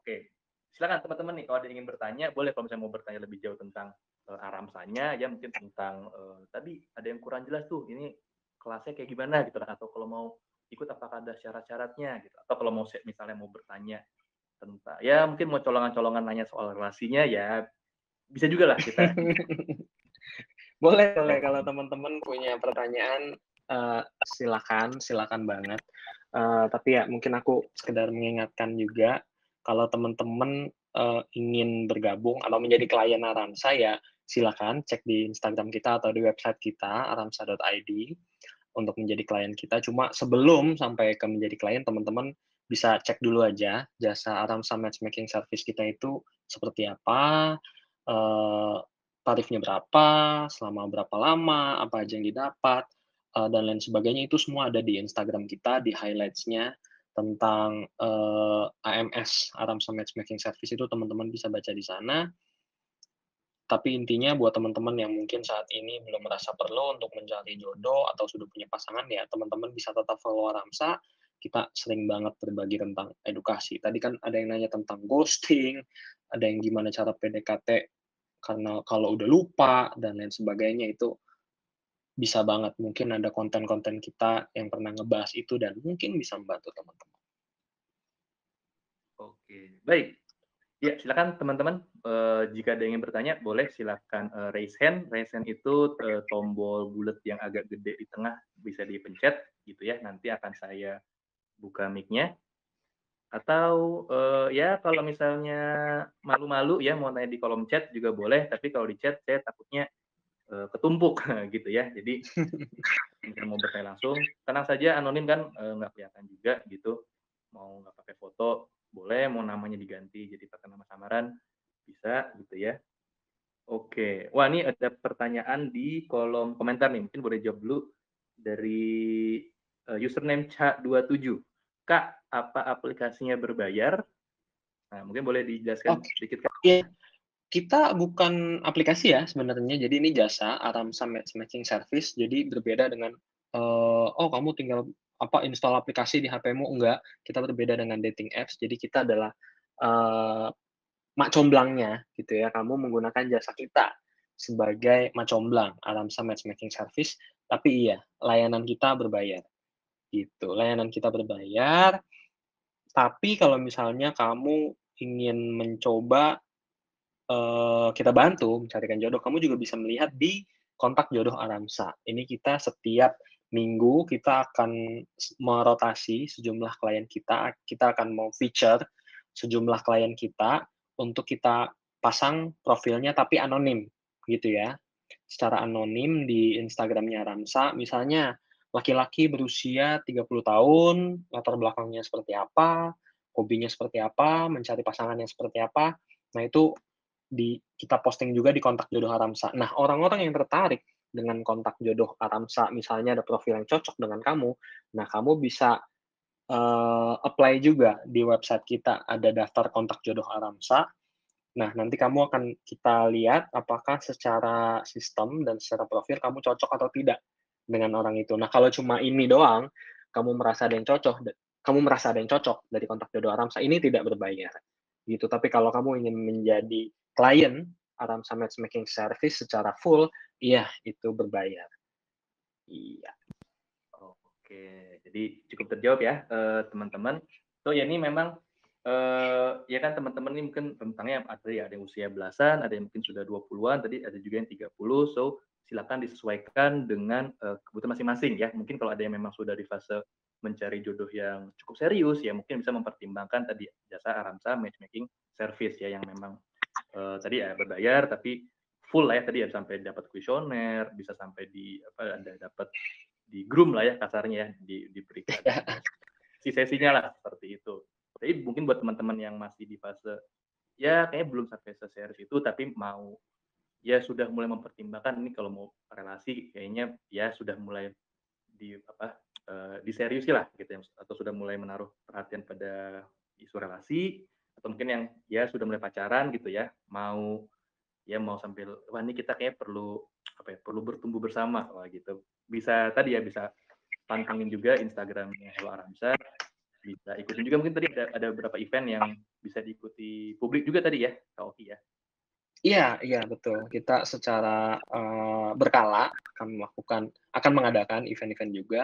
Oke, silakan teman-teman nih kalau ada yang ingin bertanya, boleh kalau misalnya mau bertanya lebih jauh tentang Aramsanya, ya mungkin tentang tadi ada yang kurang jelas tuh, ini kelasnya kayak gimana gitu kan, atau kalau mau ikut apakah ada syarat-syaratnya gitu, atau kalau mau misalnya mau bertanya tentang ya mungkin mau colongan-colongan nanya soal relasinya ya bisa juga lah kita. boleh kalau teman-teman punya pertanyaan silakan banget. Tapi ya mungkin aku sekedar mengingatkan juga kalau teman-teman ingin bergabung atau menjadi klien Aramsa ya silakan cek di Instagram kita atau di website kita aramsa.id untuk menjadi klien kita. Cuma sebelum sampai ke menjadi klien, teman-teman bisa cek dulu aja jasa Aramsa Matchmaking Service kita itu seperti apa, tarifnya berapa, selama berapa lama, apa aja yang didapat, dan lain sebagainya. Itu semua ada di Instagram kita, di highlights-nya tentang AMS, Aramsa Matchmaking Service itu teman-teman bisa baca di sana. Tapi intinya buat teman-teman yang mungkin saat ini belum merasa perlu untuk mencari jodoh atau sudah punya pasangan, ya teman-teman bisa tetap follow Aramsa. Kita sering banget berbagi tentang edukasi. Tadi kan ada yang nanya tentang ghosting, ada yang gimana cara PDKT karena kalau udah lupa, dan lain sebagainya. Itu bisa banget. Mungkin ada konten-konten kita yang pernah ngebahas itu dan mungkin bisa membantu teman-teman. Oke, baik. Ya, silakan teman-teman. Jika ada yang ingin bertanya, boleh silakan raise hand. Raise hand itu tombol bulat yang agak gede di tengah bisa dipencet, gitu ya. Nanti akan saya buka mic-nya. Atau ya kalau misalnya malu-malu ya mau nanya di kolom chat juga boleh. Tapi kalau di chat saya takutnya ketumpuk gitu ya. Jadi mau bertanya langsung, tenang saja, anonim kan, nggak kelihatan juga gitu. Mau nggak pakai foto boleh, mau namanya diganti jadi pakai nama samaran bisa gitu ya. Oke, wah ini ada pertanyaan di kolom komentar nih, mungkin boleh jawab dulu dari username Ca27. Kak, apa aplikasinya berbayar? Nah, mungkin boleh dijelaskan sedikit Kak? Iya, kita bukan aplikasi ya sebenarnya, jadi ini jasa Aramsa Matchmaking Service, jadi berbeda dengan kamu tinggal install aplikasi di HP-mu, enggak. Kita berbeda dengan dating apps, jadi kita adalah mak comblangnya gitu ya. Kamu menggunakan jasa kita sebagai mak comblang Aramsa Matchmaking Service, tapi iya, layanan kita berbayar gitu. Layanan kita berbayar, tapi kalau misalnya kamu ingin mencoba kita bantu mencarikan jodoh, kamu juga bisa melihat di kontak jodoh Aramsa. Ini kita setiap minggu kita akan merotasi sejumlah klien kita akan mau feature sejumlah klien kita untuk kita pasang profilnya tapi anonim, gitu ya. Secara anonim di Instagram-nya Aramsa, misalnya laki-laki berusia 30 tahun, latar belakangnya seperti apa, hobinya seperti apa, mencari pasangannya seperti apa. Nah, itu kita posting juga di kontak jodoh Aramsa. Nah, orang-orang yang tertarik dengan kontak jodoh Aramsa, misalnya ada profil yang cocok dengan kamu, nah kamu bisa apply juga di website kita, ada daftar kontak jodoh Aramsa. Nah, nanti kamu akan kita lihat apakah secara sistem dan secara profil kamu cocok atau tidak dengan orang itu. Nah, kalau cuma ini doang, kamu merasa ada yang cocok dari kontak jodoh Aramsa, ini tidak berbayar gitu. Tapi kalau kamu ingin menjadi klien Aramsa Matchmaking Service secara full, iya itu berbayar. Iya. Oke, jadi cukup terjawab ya teman-teman. So ya ini memang ya kan teman-teman ini mungkin rentangnya ada yang usia belasan, ada yang mungkin sudah 20-an, tadi ada juga yang 30. So silakan disesuaikan dengan kebutuhan masing-masing ya. Mungkin kalau ada yang memang sudah di fase mencari jodoh yang cukup serius, ya mungkin bisa mempertimbangkan tadi jasa Aramsa matchmaking service ya, yang memang tadi ya berbayar tapi full lah ya, tadi ya sampai dapat kuesioner, bisa sampai di dapat di groom lah ya kasarnya ya, diberikan si sesinya lah seperti itu. Jadi mungkin buat teman-teman yang masih di fase ya kayaknya belum sampai seserius itu, tapi mau ya sudah mulai mempertimbangkan ini kalau mau relasi kayaknya ya sudah mulai diseriusi lah gitu ya, atau sudah mulai menaruh perhatian pada isu relasi, atau mungkin yang ya sudah mulai pacaran gitu ya, mau sambil wah ini kita kayak perlu perlu bertumbuh bersama, wah gitu. Bisa tadi ya, bisa pantengin juga Instagramnya Hello Aramsa, bisa ikutin juga, mungkin tadi ada beberapa event yang bisa diikuti publik juga tadi ya Kak Oki ya. Iya betul. Kita secara berkala akan mengadakan event-event juga,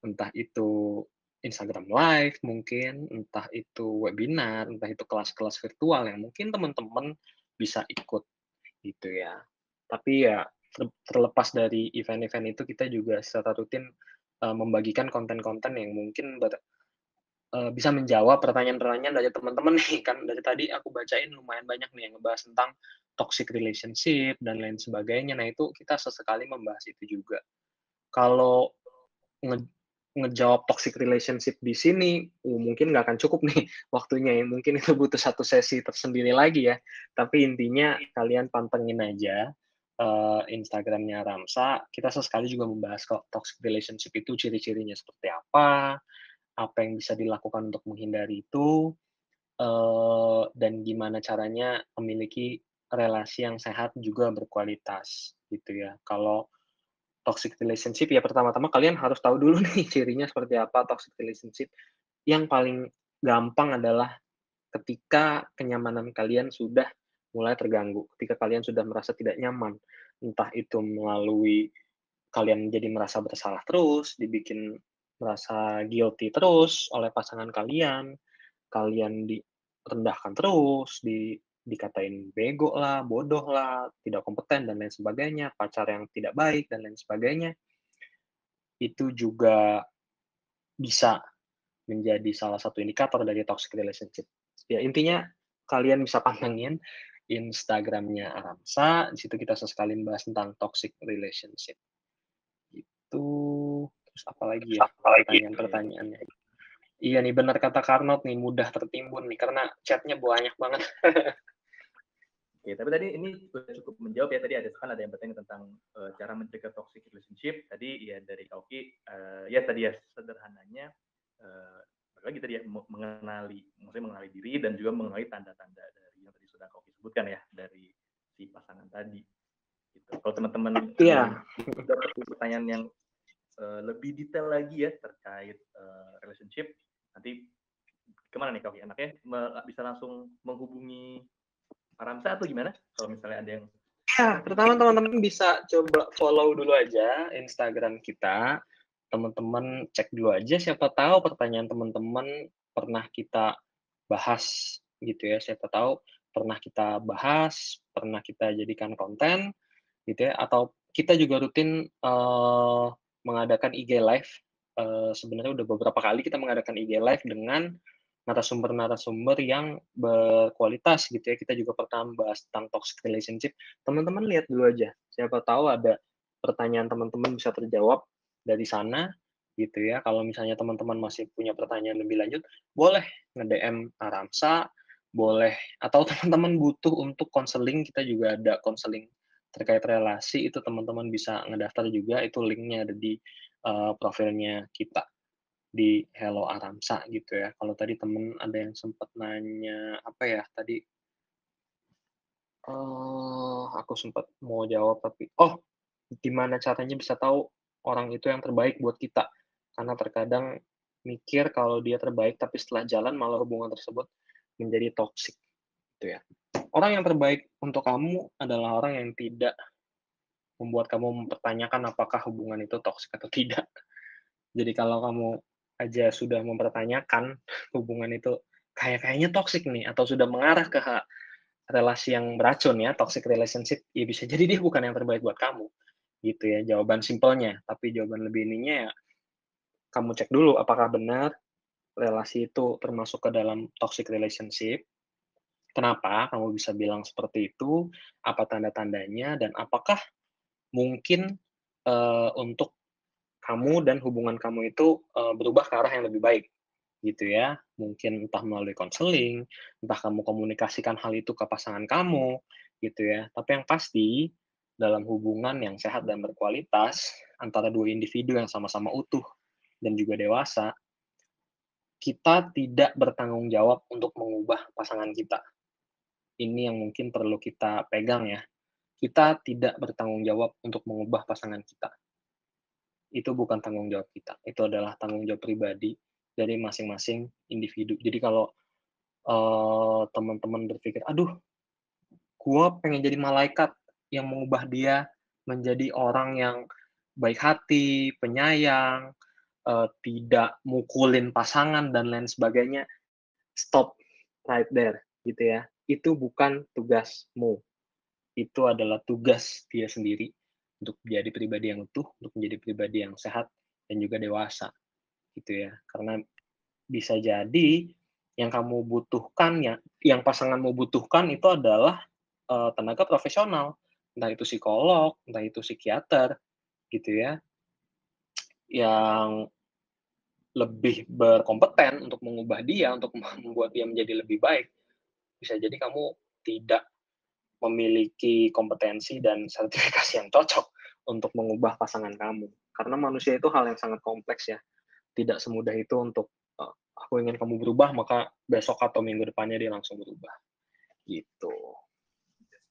entah itu Instagram Live mungkin, entah itu webinar, entah itu kelas-kelas virtual yang mungkin teman-teman bisa ikut gitu ya. Tapi ya terlepas dari event-event itu, kita juga secara rutin membagikan konten-konten yang mungkin bisa menjawab pertanyaan-pertanyaan dari teman-teman nih. Kan dari tadi aku bacain lumayan banyak nih yang ngebahas tentang toxic relationship dan lain sebagainya. Nah, itu kita sesekali membahas itu juga. Kalau ngejawab toxic relationship di sini, mungkin nggak akan cukup nih waktunya ya. Mungkin itu butuh satu sesi tersendiri lagi ya. Tapi intinya kalian pantengin aja Instagramnya Ramsa. Kita sesekali juga membahas kok toxic relationship itu ciri-cirinya seperti apa yang bisa dilakukan untuk menghindari itu, dan gimana caranya memiliki relasi yang sehat juga berkualitas, gitu ya. Kalau toxic relationship, ya pertama-tama kalian harus tahu dulu nih cirinya seperti apa toxic relationship. Yang paling gampang adalah ketika kenyamanan kalian sudah mulai terganggu, ketika kalian sudah merasa tidak nyaman. Entah itu melalui kalian jadi merasa bersalah terus, dibikin merasa guilty terus oleh pasangan kalian direndahkan terus, dikatain bego lah, bodoh lah, tidak kompeten dan lain sebagainya, pacar yang tidak baik dan lain sebagainya, itu juga bisa menjadi salah satu indikator dari toxic relationship. Ya intinya kalian bisa pantengin Instagramnya Aramsa, di situ kita sesekali membahas tentang toxic relationship. Itu terus apa lagi ya pertanyaan-pertanyaannya? Iya nih, benar kata Karnot nih, mudah tertimbun nih, karena chatnya banyak banget. Oke, tapi tadi ini sudah cukup menjawab ya. Tadi ada yang bertanya tentang cara mencegah toxic relationship. Tadi ya dari Kauki, ya tadi ya sederhananya, lagi tadi ya mengenali diri dan juga mengenali tanda-tanda dari yang tadi sudah Kauki sebutkan ya, dari si pasangan tadi. Gitu. Kalau teman-teman dapat pertanyaan yang lebih detail lagi ya terkait relationship, nanti kemana nih Kauki? Enaknya bisa langsung menghubungi Aramsa atau gimana? Kalau misalnya ada yang... Ya, pertama teman-teman bisa coba follow dulu aja Instagram kita. Teman-teman cek dulu aja, siapa tahu pertanyaan teman-teman pernah kita bahas gitu ya. Siapa tahu pernah kita bahas, pernah kita jadikan konten gitu ya. Atau kita juga rutin mengadakan IG Live. Sebenarnya udah beberapa kali kita mengadakan IG Live dengan narasumber-narasumber yang berkualitas gitu ya. Kita juga pernah membahas tentang toxic relationship. Teman-teman lihat dulu aja. Siapa tahu ada pertanyaan teman-teman bisa terjawab dari sana gitu ya. Kalau misalnya teman-teman masih punya pertanyaan lebih lanjut, boleh nge-DM Aramsa, boleh, atau teman-teman butuh untuk konseling, kita juga ada konseling terkait relasi, itu teman-teman bisa ngedaftar juga, itu linknya ada di profilnya kita di Hello Aramsa gitu ya. Kalau tadi temen ada yang sempat nanya apa ya tadi? Aku sempat mau jawab tapi gimana caranya bisa tahu orang itu yang terbaik buat kita? Karena terkadang mikir kalau dia terbaik tapi setelah jalan malah hubungan tersebut menjadi toksik gitu ya. Orang yang terbaik untuk kamu adalah orang yang tidak membuat kamu mempertanyakan apakah hubungan itu toksik atau tidak. Jadi kalau kamu aja sudah mempertanyakan hubungan itu kayaknya toksik nih atau sudah mengarah ke relasi yang beracun ya, toxic relationship, ya bisa jadi dia bukan yang terbaik buat kamu. gitu ya, jawaban simpelnya. Tapi jawaban lebih ininya ya, kamu cek dulu apakah benar relasi itu termasuk ke dalam toxic relationship. Kenapa kamu bisa bilang seperti itu? Apa tanda-tandanya? Dan apakah mungkin untuk kamu dan hubungan kamu itu berubah ke arah yang lebih baik, gitu ya? Mungkin entah melalui konseling, entah kamu komunikasikan hal itu ke pasangan kamu, gitu ya. Tapi yang pasti dalam hubungan yang sehat dan berkualitas antara dua individu yang sama-sama utuh dan juga dewasa, kita tidak bertanggung jawab untuk mengubah pasangan kita. Ini yang mungkin perlu kita pegang ya. Kita tidak bertanggung jawab untuk mengubah pasangan kita. Itu bukan tanggung jawab kita. Itu adalah tanggung jawab pribadi dari masing-masing individu. Jadi kalau teman-teman berpikir, aduh, gua pengen jadi malaikat yang mengubah dia menjadi orang yang baik hati, penyayang, tidak mukulin pasangan dan lain sebagainya. Stop right there, gitu ya. Itu bukan tugasmu. Itu adalah tugas dia sendiri untuk menjadi pribadi yang utuh, untuk menjadi pribadi yang sehat dan juga dewasa, gitu ya. Karena bisa jadi yang kamu butuhkan, yang pasanganmu butuhkan itu adalah tenaga profesional, entah itu psikolog, entah itu psikiater, gitu ya, yang lebih berkompeten untuk mengubah dia, untuk membuat dia menjadi lebih baik. Bisa jadi kamu tidak memiliki kompetensi dan sertifikasi yang cocok untuk mengubah pasangan kamu. Karena manusia itu hal yang sangat kompleks ya. Tidak semudah itu untuk, aku ingin kamu berubah, maka besok atau minggu depannya dia langsung berubah. Gitu.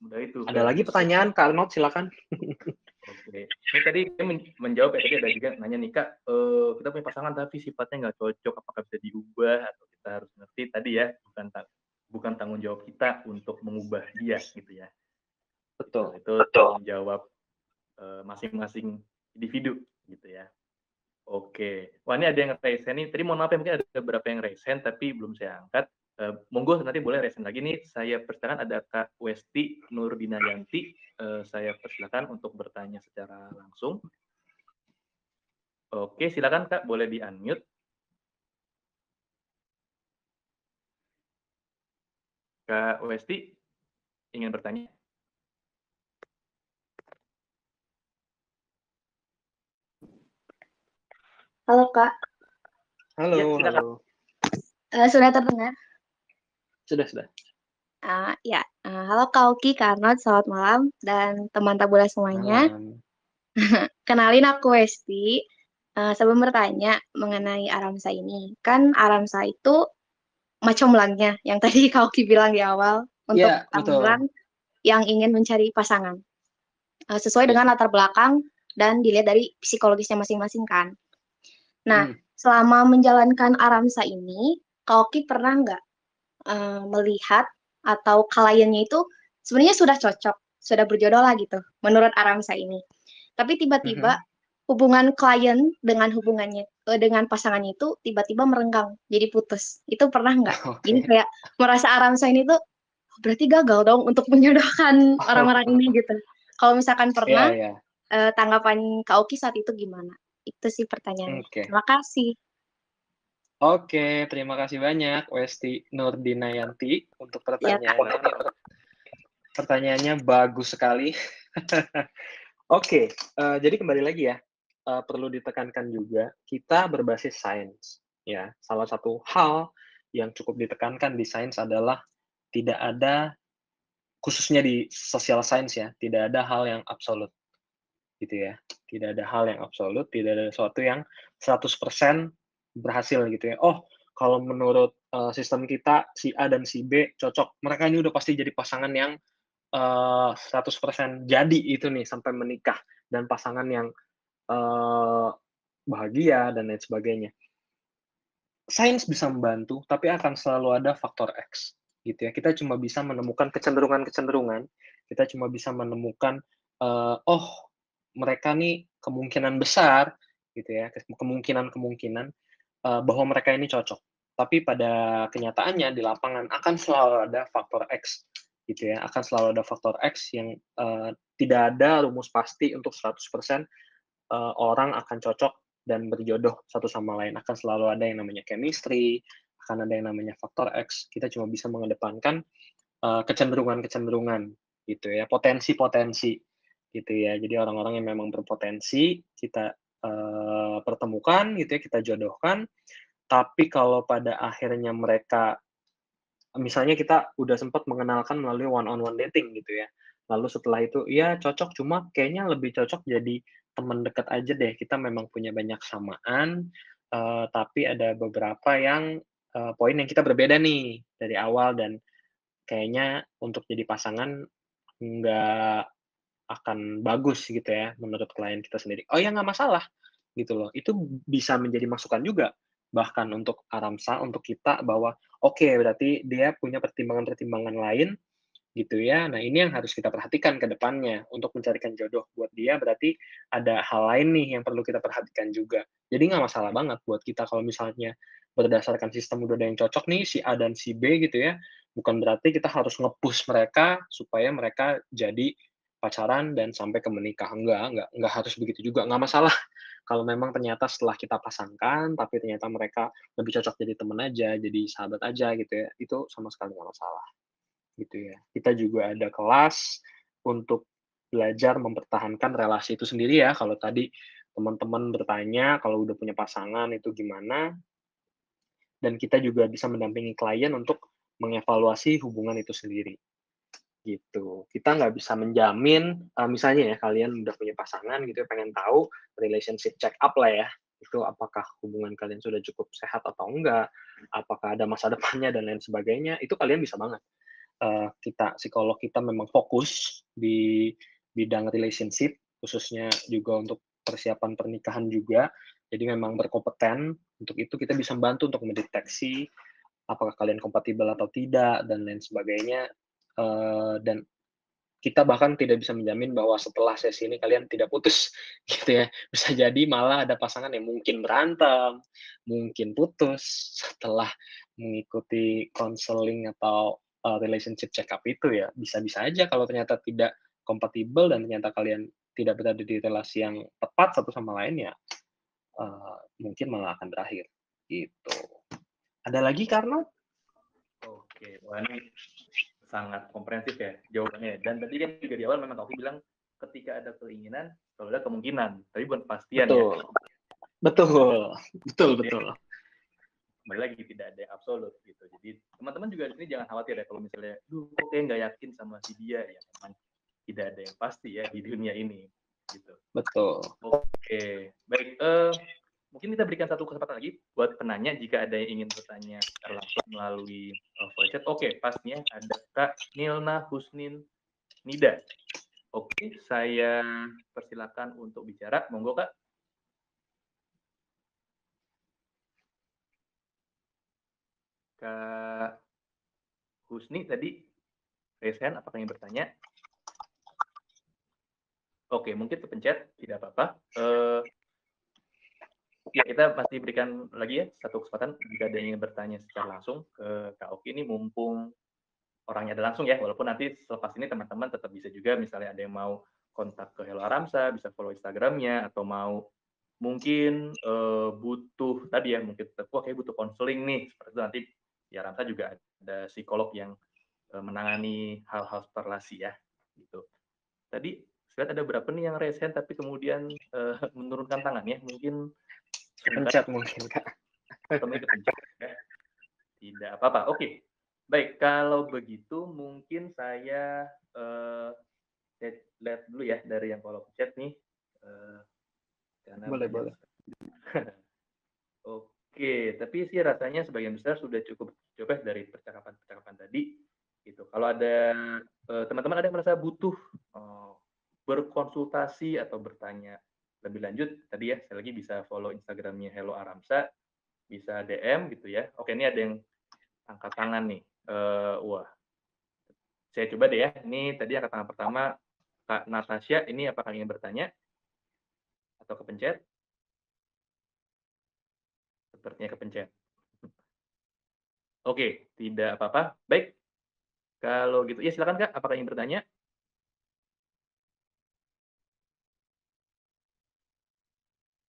Mudah itu. Ada lagi pertanyaan, Kak Arnold, silakan. Oke. Ini tadi saya menjawab ya, tadi ada juga nanya nih, Kak, kita punya pasangan tapi sifatnya nggak cocok, apakah bisa diubah atau kita harus ngerti tadi ya, bukan tanggung jawab kita untuk mengubah dia, gitu ya. Betul. Itu tanggung jawab masing-masing individu, gitu ya. Oke. Wah, ini ada yang resen nih. Tadi mohon maaf ya, mungkin ada beberapa yang resen tapi belum saya angkat. Monggo nanti boleh resen lagi nih. Saya persilakan ada Kak Westi Nurdinayanti. Saya persilakan untuk bertanya secara langsung. Oke, silakan Kak, boleh di-unmute. Kak Westi ingin bertanya? Halo Kak. Halo, Ya, silakan. halo. Sudah terdengar? Sudah. Halo Kak Oki, Kak Arnold, selamat malam, dan teman Tabula semuanya. Malam. Kenalin aku Westi. Sebelum bertanya mengenai Aramsa ini, kan Aramsa itu macam belangnya, yang tadi Kak Oki bilang di awal, untuk Iya, betul. orang yang ingin mencari pasangan. Sesuai Iya. dengan latar belakang dan dilihat dari psikologisnya masing-masing kan. Nah, selama menjalankan Aramsa ini, Kak Oki pernah nggak melihat atau kliennya itu sebenarnya sudah cocok, sudah berjodoh lah gitu, menurut Aramsa ini. Tapi tiba-tiba hubungan klien dengan dengan pasangannya itu tiba-tiba merenggang, jadi putus. Itu pernah nggak? Jadi kayak merasa Aramsa ini tuh berarti gagal dong untuk menjodohkan orang-orang ini gitu. Kalau misalkan pernah, tanggapan Kak Oki saat itu gimana? Itu sih pertanyaannya. Terima kasih. Oke, terima kasih banyak Westi Nurdinayanti untuk pertanyaannya. Pertanyaannya bagus sekali. Oke, jadi kembali lagi ya, perlu ditekankan juga kita berbasis sains. Ya, salah satu hal yang cukup ditekankan di sains adalah tidak ada, khususnya di social science ya, tidak ada hal yang absolut, gitu ya. Tidak ada hal yang absolut, tidak ada sesuatu yang 100% berhasil gitu ya. Oh, kalau menurut sistem kita si A dan si B cocok, mereka ini udah pasti jadi pasangan yang 100% jadi itu nih sampai menikah dan pasangan yang bahagia dan lain sebagainya. Sains bisa membantu, tapi akan selalu ada faktor X gitu ya. Kita cuma bisa menemukan kecenderungan-kecenderungan, kita cuma bisa menemukan oh, mereka nih kemungkinan besar gitu ya, kemungkinan bahwa mereka ini cocok. Tapi pada kenyataannya di lapangan akan selalu ada faktor X gitu ya. Akan selalu ada faktor X yang tidak ada rumus pasti untuk 100% orang akan cocok dan berjodoh satu sama lain. Akan selalu ada yang namanya chemistry, akan ada yang namanya faktor X. Kita cuma bisa mengedepankan kecenderungan-kecenderungan gitu ya, potensi-potensi gitu ya. Jadi orang-orang yang memang berpotensi kita pertemukan gitu ya, kita jodohkan. Tapi kalau pada akhirnya mereka misalnya kita udah sempat mengenalkan melalui one on one dating gitu ya. Lalu setelah itu, ya cocok, cuma kayaknya lebih cocok jadi teman dekat aja deh. Kita memang punya banyak samaan, tapi ada beberapa yang poin yang kita berbeda nih dari awal dan kayaknya untuk jadi pasangan nggak akan bagus gitu ya menurut klien kita sendiri. Oh ya nggak masalah gitu loh. Itu bisa menjadi masukan juga bahkan untuk Aramsa, untuk kita bahwa oke berarti dia punya pertimbangan-pertimbangan lain gitu ya. Nah ini yang harus kita perhatikan ke depannya untuk mencarikan jodoh buat dia berarti ada hal lain nih yang perlu kita perhatikan juga. Jadi nggak masalah banget buat kita kalau misalnya berdasarkan sistem udah ada yang cocok nih si A dan si B gitu ya. Bukan berarti kita harus nge-push mereka supaya mereka jadi pacaran dan sampai ke menikah. Enggak harus begitu juga, nggak masalah. Kalau memang ternyata setelah kita pasangkan, tapi ternyata mereka lebih cocok jadi teman aja, jadi sahabat aja gitu ya, itu sama sekali nggak masalah gitu ya. Kita juga ada kelas untuk belajar mempertahankan relasi itu sendiri ya. Kalau tadi teman-teman bertanya kalau udah punya pasangan itu gimana, dan kita juga bisa mendampingi klien untuk mengevaluasi hubungan itu sendiri gitu. Kita nggak bisa menjamin, misalnya ya kalian udah punya pasangan gitu ya, pengen tahu relationship check up lah ya, itu apakah hubungan kalian sudah cukup sehat atau enggak, apakah ada masa depannya dan lain sebagainya, itu kalian bisa banget. Kita psikolog kita memang fokus di bidang relationship, khususnya juga untuk persiapan pernikahan juga. Jadi memang berkompeten, untuk itu kita bisa membantu untuk mendeteksi apakah kalian kompatibel atau tidak dan lain sebagainya, dan kita bahkan tidak bisa menjamin bahwa setelah sesi ini kalian tidak putus gitu ya. Bisa jadi malah ada pasangan yang mungkin berantem, mungkin putus setelah mengikuti konseling atau relationship check up itu ya. Bisa-bisa aja kalau ternyata tidak kompatibel dan ternyata kalian tidak berada di relasi yang tepat satu sama lain ya, mungkin malah akan berakhir gitu. Ada lagi Karno? Oke, wah ini sangat komprehensif ya jawabannya. Dan tadi kan juga di awal memang Taufi bilang ketika ada keinginan selalu ada kemungkinan, tapi bukan kepastian ya. Betul. Kembali lagi tidak ada yang absolut gitu. Jadi teman-teman juga di sini jangan khawatir ya kalau misalnya, kok kayak nggak yakin sama si dia ya. Memang tidak ada yang pasti ya di dunia ini gitu. Betul. Oke, baik. Mungkin kita berikan satu kesempatan lagi buat penanya jika ada yang ingin bertanya secara langsung melalui voice chat. Oke, pasnya ada Kak Nilna Husnin Nida. Oke, saya persilakan untuk bicara. Monggo Kak. Kak Husni tadi raise hand, apakah ingin bertanya? Oke, mungkin kepencet, tidak apa-apa. Ya, kita masih berikan lagi ya satu kesempatan jika ada yang ingin bertanya secara langsung ke Kak Oki ini mumpung orangnya ada langsung ya, walaupun nanti selepas ini teman-teman tetap bisa juga misalnya ada yang mau kontak ke Hello Aramsa, bisa follow Instagramnya, atau mau mungkin butuh tadi ya, mungkin kayak butuh konseling nih, seperti itu nanti di Aramsa juga ada psikolog yang menangani hal-hal relasi ya, gitu. Tadi saya lihat ada berapa nih yang raise hand tapi kemudian menurunkan tangan ya, mungkin Kepencet mungkin Kak. Kepencet ya. Tidak apa-apa. Oke. Baik, kalau begitu mungkin saya lihat dulu ya dari yang follow chat nih. Karena Boleh. Oke, tapi sih rasanya sebagian besar sudah cukup dari percakapan tadi. Gitu. Kalau ada teman-teman ada yang merasa butuh berkonsultasi atau bertanya lebih lanjut, tadi ya saya lagi bisa follow Instagramnya Hello Aramsa, bisa DM gitu ya. Oke, ini ada yang angkat tangan nih. Wah, saya coba deh ya. Ini tadi angkat tangan pertama Kak Natasha, ini apakah ingin bertanya atau kepencet? Sepertinya kepencet. Oke, tidak apa-apa. Baik, Kalau gitu, ya silakan Kak, apakah ingin bertanya?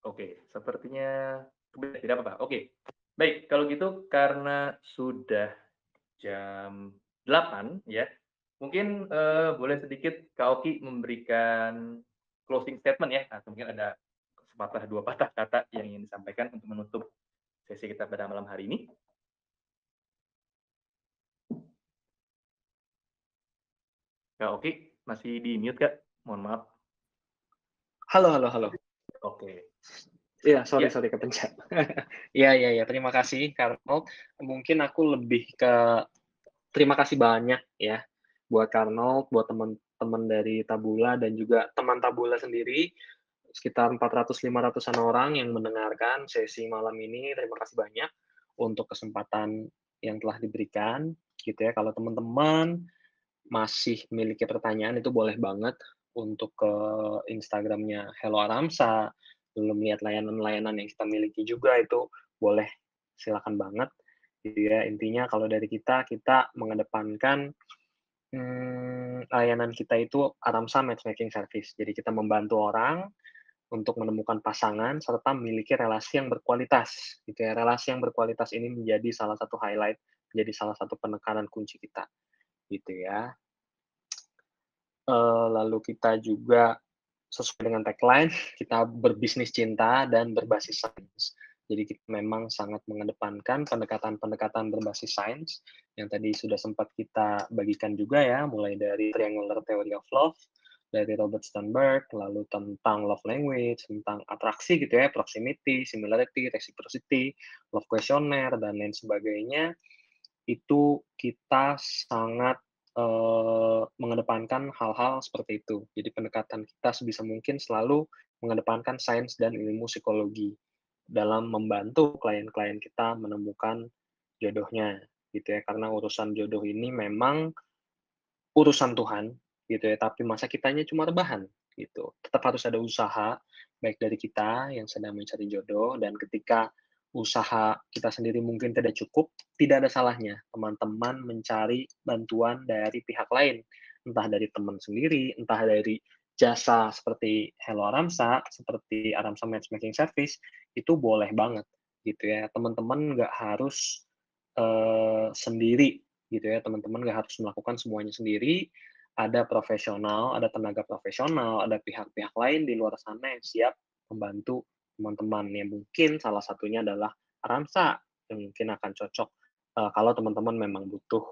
Oke, sepertinya tidak apa-apa. Oke, baik. Kalau gitu karena sudah jam 8 ya, mungkin boleh sedikit Kak Oki memberikan closing statement ya, atau mungkin ada sepatah dua patah kata yang ingin disampaikan untuk menutup sesi kita pada malam hari ini. Kak Oki masih di mute Kak, mohon maaf. Halo. Oke. Iya, Ya. sorry kepencet. Iya. Terima kasih, Karnold. Mungkin aku lebih ke terima kasih banyak ya buat Karnold, buat teman-teman dari Tabula dan juga teman Tabula sendiri, sekitar 400-500-an orang yang mendengarkan sesi malam ini. Terima kasih banyak untuk kesempatan yang telah diberikan, gitu ya. Kalau teman-teman masih memiliki pertanyaan, itu boleh banget untuk ke Instagram-nya Hello Aramsa, belum lihat layanan-layanan yang kita miliki juga, itu boleh, silakan banget, gitu ya. Intinya kalau dari kita mengedepankan layanan kita itu Aramsa Matchmaking Service. Jadi kita membantu orang untuk menemukan pasangan serta memiliki relasi yang berkualitas, gitu ya. Relasi yang berkualitas ini menjadi salah satu highlight, menjadi salah satu penekanan kunci kita, gitu ya. Lalu kita juga sesuai dengan tagline, kita berbisnis cinta dan berbasis sains. Jadi kita memang sangat mengedepankan pendekatan-pendekatan berbasis sains, yang tadi sudah sempat kita bagikan juga ya, mulai dari Triangular Theory of Love, dari Robert Sternberg, lalu tentang love language, tentang atraksi gitu ya, proximity, similarity, reciprocity, love questionnaire, dan lain sebagainya. Itu kita sangat mengedepankan hal-hal seperti itu. Jadi pendekatan kita sebisa mungkin selalu mengedepankan sains dan ilmu psikologi dalam membantu klien-klien kita menemukan jodohnya, gitu ya. Karena urusan jodoh ini memang urusan Tuhan, gitu ya. Tapi masa kitanya cuma rebahan, gitu. Tetap harus ada usaha, baik dari kita yang sedang mencari jodoh, dan ketika usaha kita sendiri mungkin tidak cukup, tidak ada salahnya teman-teman mencari bantuan dari pihak lain, entah dari teman sendiri, entah dari jasa seperti Hello Aramsa, seperti Aramsa Matchmaking Service, itu boleh banget, gitu ya. Teman-teman nggak harus sendiri, gitu ya. Teman-teman nggak harus melakukan semuanya sendiri. Ada profesional, ada tenaga profesional, ada pihak-pihak lain di luar sana yang siap membantu teman-teman, yang mungkin salah satunya adalah Aramsa, yang mungkin akan cocok kalau teman-teman memang butuh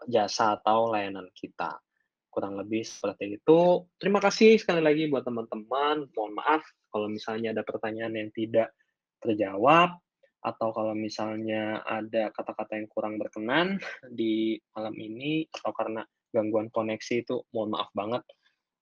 jasa atau layanan kita. Kurang lebih seperti itu. Terima kasih sekali lagi buat teman-teman. Mohon maaf kalau misalnya ada pertanyaan yang tidak terjawab, atau kalau misalnya ada kata-kata yang kurang berkenan di malam ini, atau karena gangguan koneksi, itu mohon maaf banget.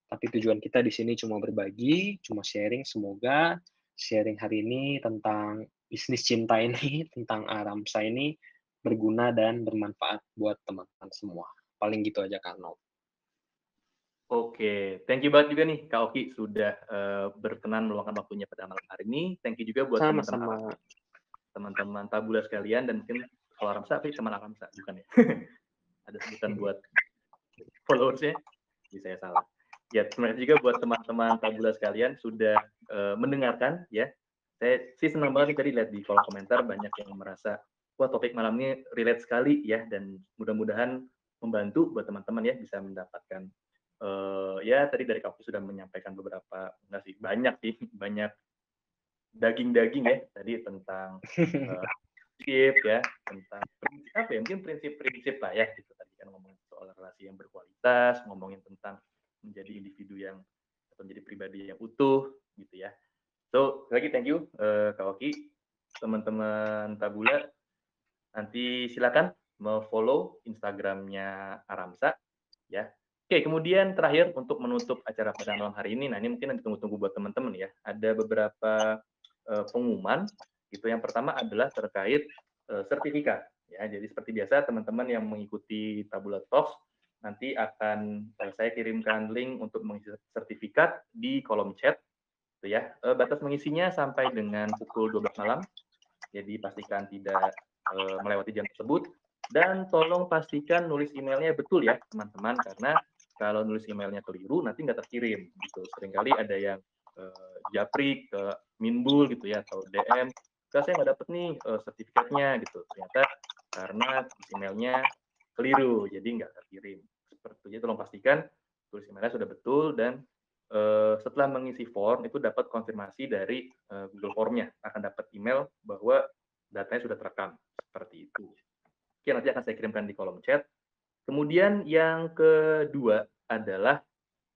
Tapi tujuan kita di sini cuma berbagi, cuma sharing. Semoga sharing hari ini tentang bisnis cinta ini, tentang Aramsa ini, berguna dan bermanfaat buat teman-teman semua. Paling gitu aja, Karno. Oke, thank you banget juga nih Kak Oki sudah berkenan meluangkan waktunya pada malam hari ini. Thank you juga buat teman-teman Tabula sekalian, dan mungkin kalau Aramsa, tapi teman Aramsa, bukan ya? Ada sebutan buat followersnya, jadi saya salah. Ya, terima kasih juga buat teman-teman Tabula sekalian sudah mendengarkan ya. Saya sih senang banget nih tadi lihat di kolom komentar banyak yang merasa wah topik malam ini relate sekali ya, dan mudah-mudahan membantu buat teman-teman ya bisa mendapatkan ya tadi dari Kak sudah menyampaikan beberapa, enggak sih, banyak daging-daging ya tadi tentang prinsip ya, tentang apa ya, mungkin prinsip-prinsip lah ya gitu. Tadi kan ngomongin soal relasi yang berkualitas, ngomongin tentang menjadi individu yang atau menjadi pribadi yang utuh gitu ya. So lagi thank you Kak Oki, teman-teman Tabula, nanti silakan follow Instagramnya Aramsa ya. Oke, kemudian terakhir untuk menutup acara pada malam hari ini, nah ini mungkin ditunggu-tunggu buat teman-teman ya. Ada beberapa pengumuman gitu. Yang pertama adalah terkait sertifikat ya. Jadi seperti biasa teman-teman yang mengikuti Tabula Talks nanti akan saya kirimkan link untuk mengisi sertifikat di kolom chat gitu ya. Batas mengisinya sampai dengan pukul 12 malam. Jadi pastikan tidak melewati jam tersebut. Dan tolong pastikan nulis emailnya betul ya teman-teman, karena kalau nulis emailnya keliru nanti nggak terkirim gitu. Seringkali ada yang japri ke Minbul gitu ya, atau DM, "Kak, saya nggak dapet nih sertifikatnya," gitu. Ternyata karena emailnya keliru, jadi nggak terkirim. Seperti itu. Jadi tolong pastikan tulis emailnya sudah betul, dan setelah mengisi form itu dapat konfirmasi dari Google Form-nya, akan dapat email bahwa datanya sudah terekam. Seperti itu. Oke, nanti akan saya kirimkan di kolom chat. Kemudian yang kedua adalah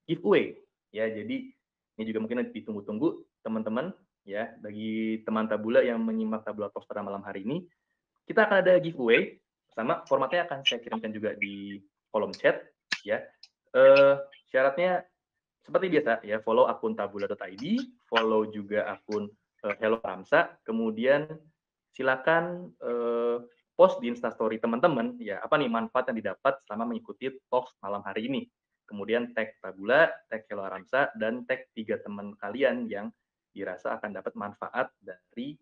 giveaway. Ya, jadi ini juga mungkin ditunggu-tunggu teman-teman ya, bagi teman Tabula yang menyimak Tabula Talks pada malam hari ini. Kita akan ada giveaway, sama formatnya akan saya kirimkan juga di kolom chat ya. Syaratnya seperti biasa ya, follow akun tabula.id, follow juga akun Hello Ramsa, kemudian silakan post di Instastory teman-teman ya, apa nih manfaat yang didapat selama mengikuti talks malam hari ini. Kemudian tag Tabula, tag Hello Ramsa, dan tag 3 teman kalian yang dirasa akan dapat manfaat dari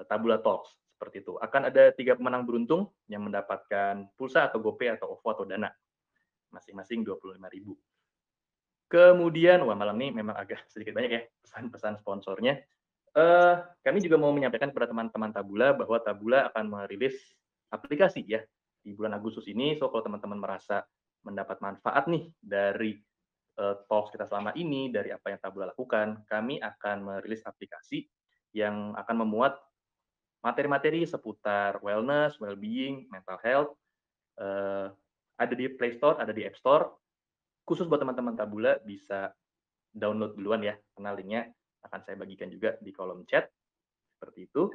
Tabula Talks. Seperti itu. Akan ada 3 pemenang beruntung yang mendapatkan pulsa atau GoPay atau OVO atau Dana. Masing-masing 25.000. Kemudian, wah malam ini memang agak sedikit banyak ya pesan-pesan sponsornya. Kami juga mau menyampaikan kepada teman-teman Tabula bahwa Tabula akan merilis aplikasi ya di bulan Agustus ini. So kalau teman-teman merasa mendapat manfaat nih dari talks kita selama ini, dari apa yang Tabula lakukan, kami akan merilis aplikasi yang akan memuat materi-materi seputar wellness, well-being, mental health. Ada di Play Store, ada di App Store. Khusus buat teman-teman Tabula bisa download duluan ya, karena linknya akan saya bagikan juga di kolom chat. Seperti itu.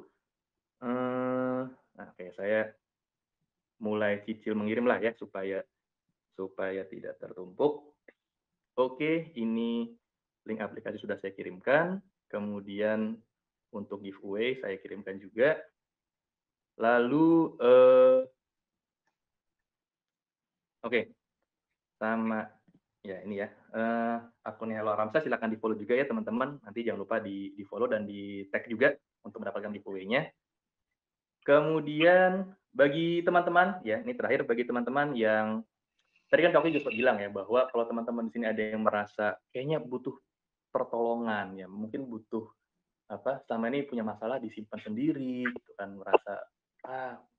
Nah, oke, saya mulai cicil mengirim lah ya, supaya tidak tertumpuk. Oke, ini link aplikasi sudah saya kirimkan. Kemudian untuk giveaway saya kirimkan juga. Lalu, oke, sama ya ini ya, akun Hello Ramsa silakan di follow juga ya teman-teman. Nanti jangan lupa di follow dan di tag juga untuk mendapatkan giveaway-nya. Kemudian bagi teman-teman ya, ini terakhir bagi teman-teman yang tadi kan Kak Oki juga bilang ya, bahwa kalau teman-teman di sini ada yang merasa kayaknya butuh pertolongan ya, mungkin butuh apa, selama ini punya masalah disimpan sendiri gitu kan, merasa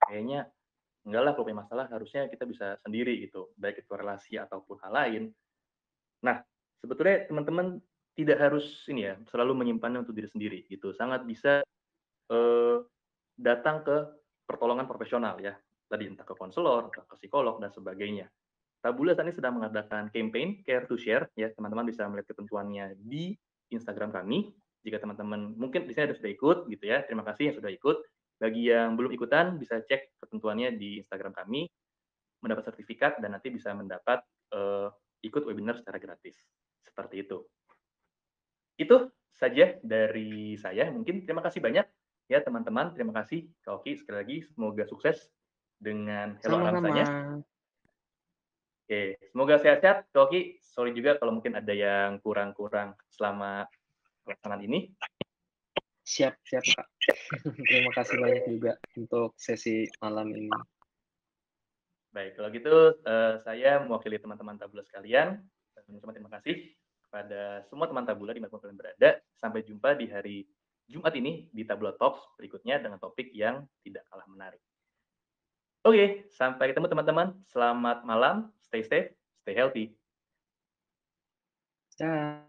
kayaknya enggak lah, kalau punya masalah harusnya kita bisa sendiri gitu, baik itu relasi ataupun hal lain. Nah, sebetulnya teman-teman tidak harus ini ya, selalu menyimpannya untuk diri sendiri gitu. Sangat bisa datang ke pertolongan profesional ya. Tadi entah ke konselor, entah ke psikolog dan sebagainya. Tabula saat ini sedang mengadakan campaign Care to Share ya, teman-teman bisa melihat ketentuannya di Instagram kami. Jika teman-teman mungkin di sini sudah ikut gitu ya, terima kasih yang sudah ikut. Bagi yang belum ikutan bisa cek ketentuannya di Instagram kami, mendapat sertifikat dan nanti bisa mendapat ikut webinar secara gratis. Seperti itu. Itu saja dari saya. Mungkin terima kasih banyak ya teman-teman. Terima kasih Kak Oki sekali lagi. Semoga sukses dengan Hello Ramsanya. Oke, semoga sehat-sehat Kak Oki. Sorry juga kalau mungkin ada yang kurang-kurang selama pelaksanaan ini. Siap Kak. Terima kasih banyak juga untuk sesi malam ini. Baik, kalau gitu saya mewakili teman-teman Tabula sekalian. Terima kasih kepada semua teman Tabula di mana kalian berada. Sampai jumpa di hari Jumat ini di Tabula Talks berikutnya dengan topik yang tidak kalah menarik. Oke, sampai ketemu teman-teman. Selamat malam, stay safe, stay healthy. Dah.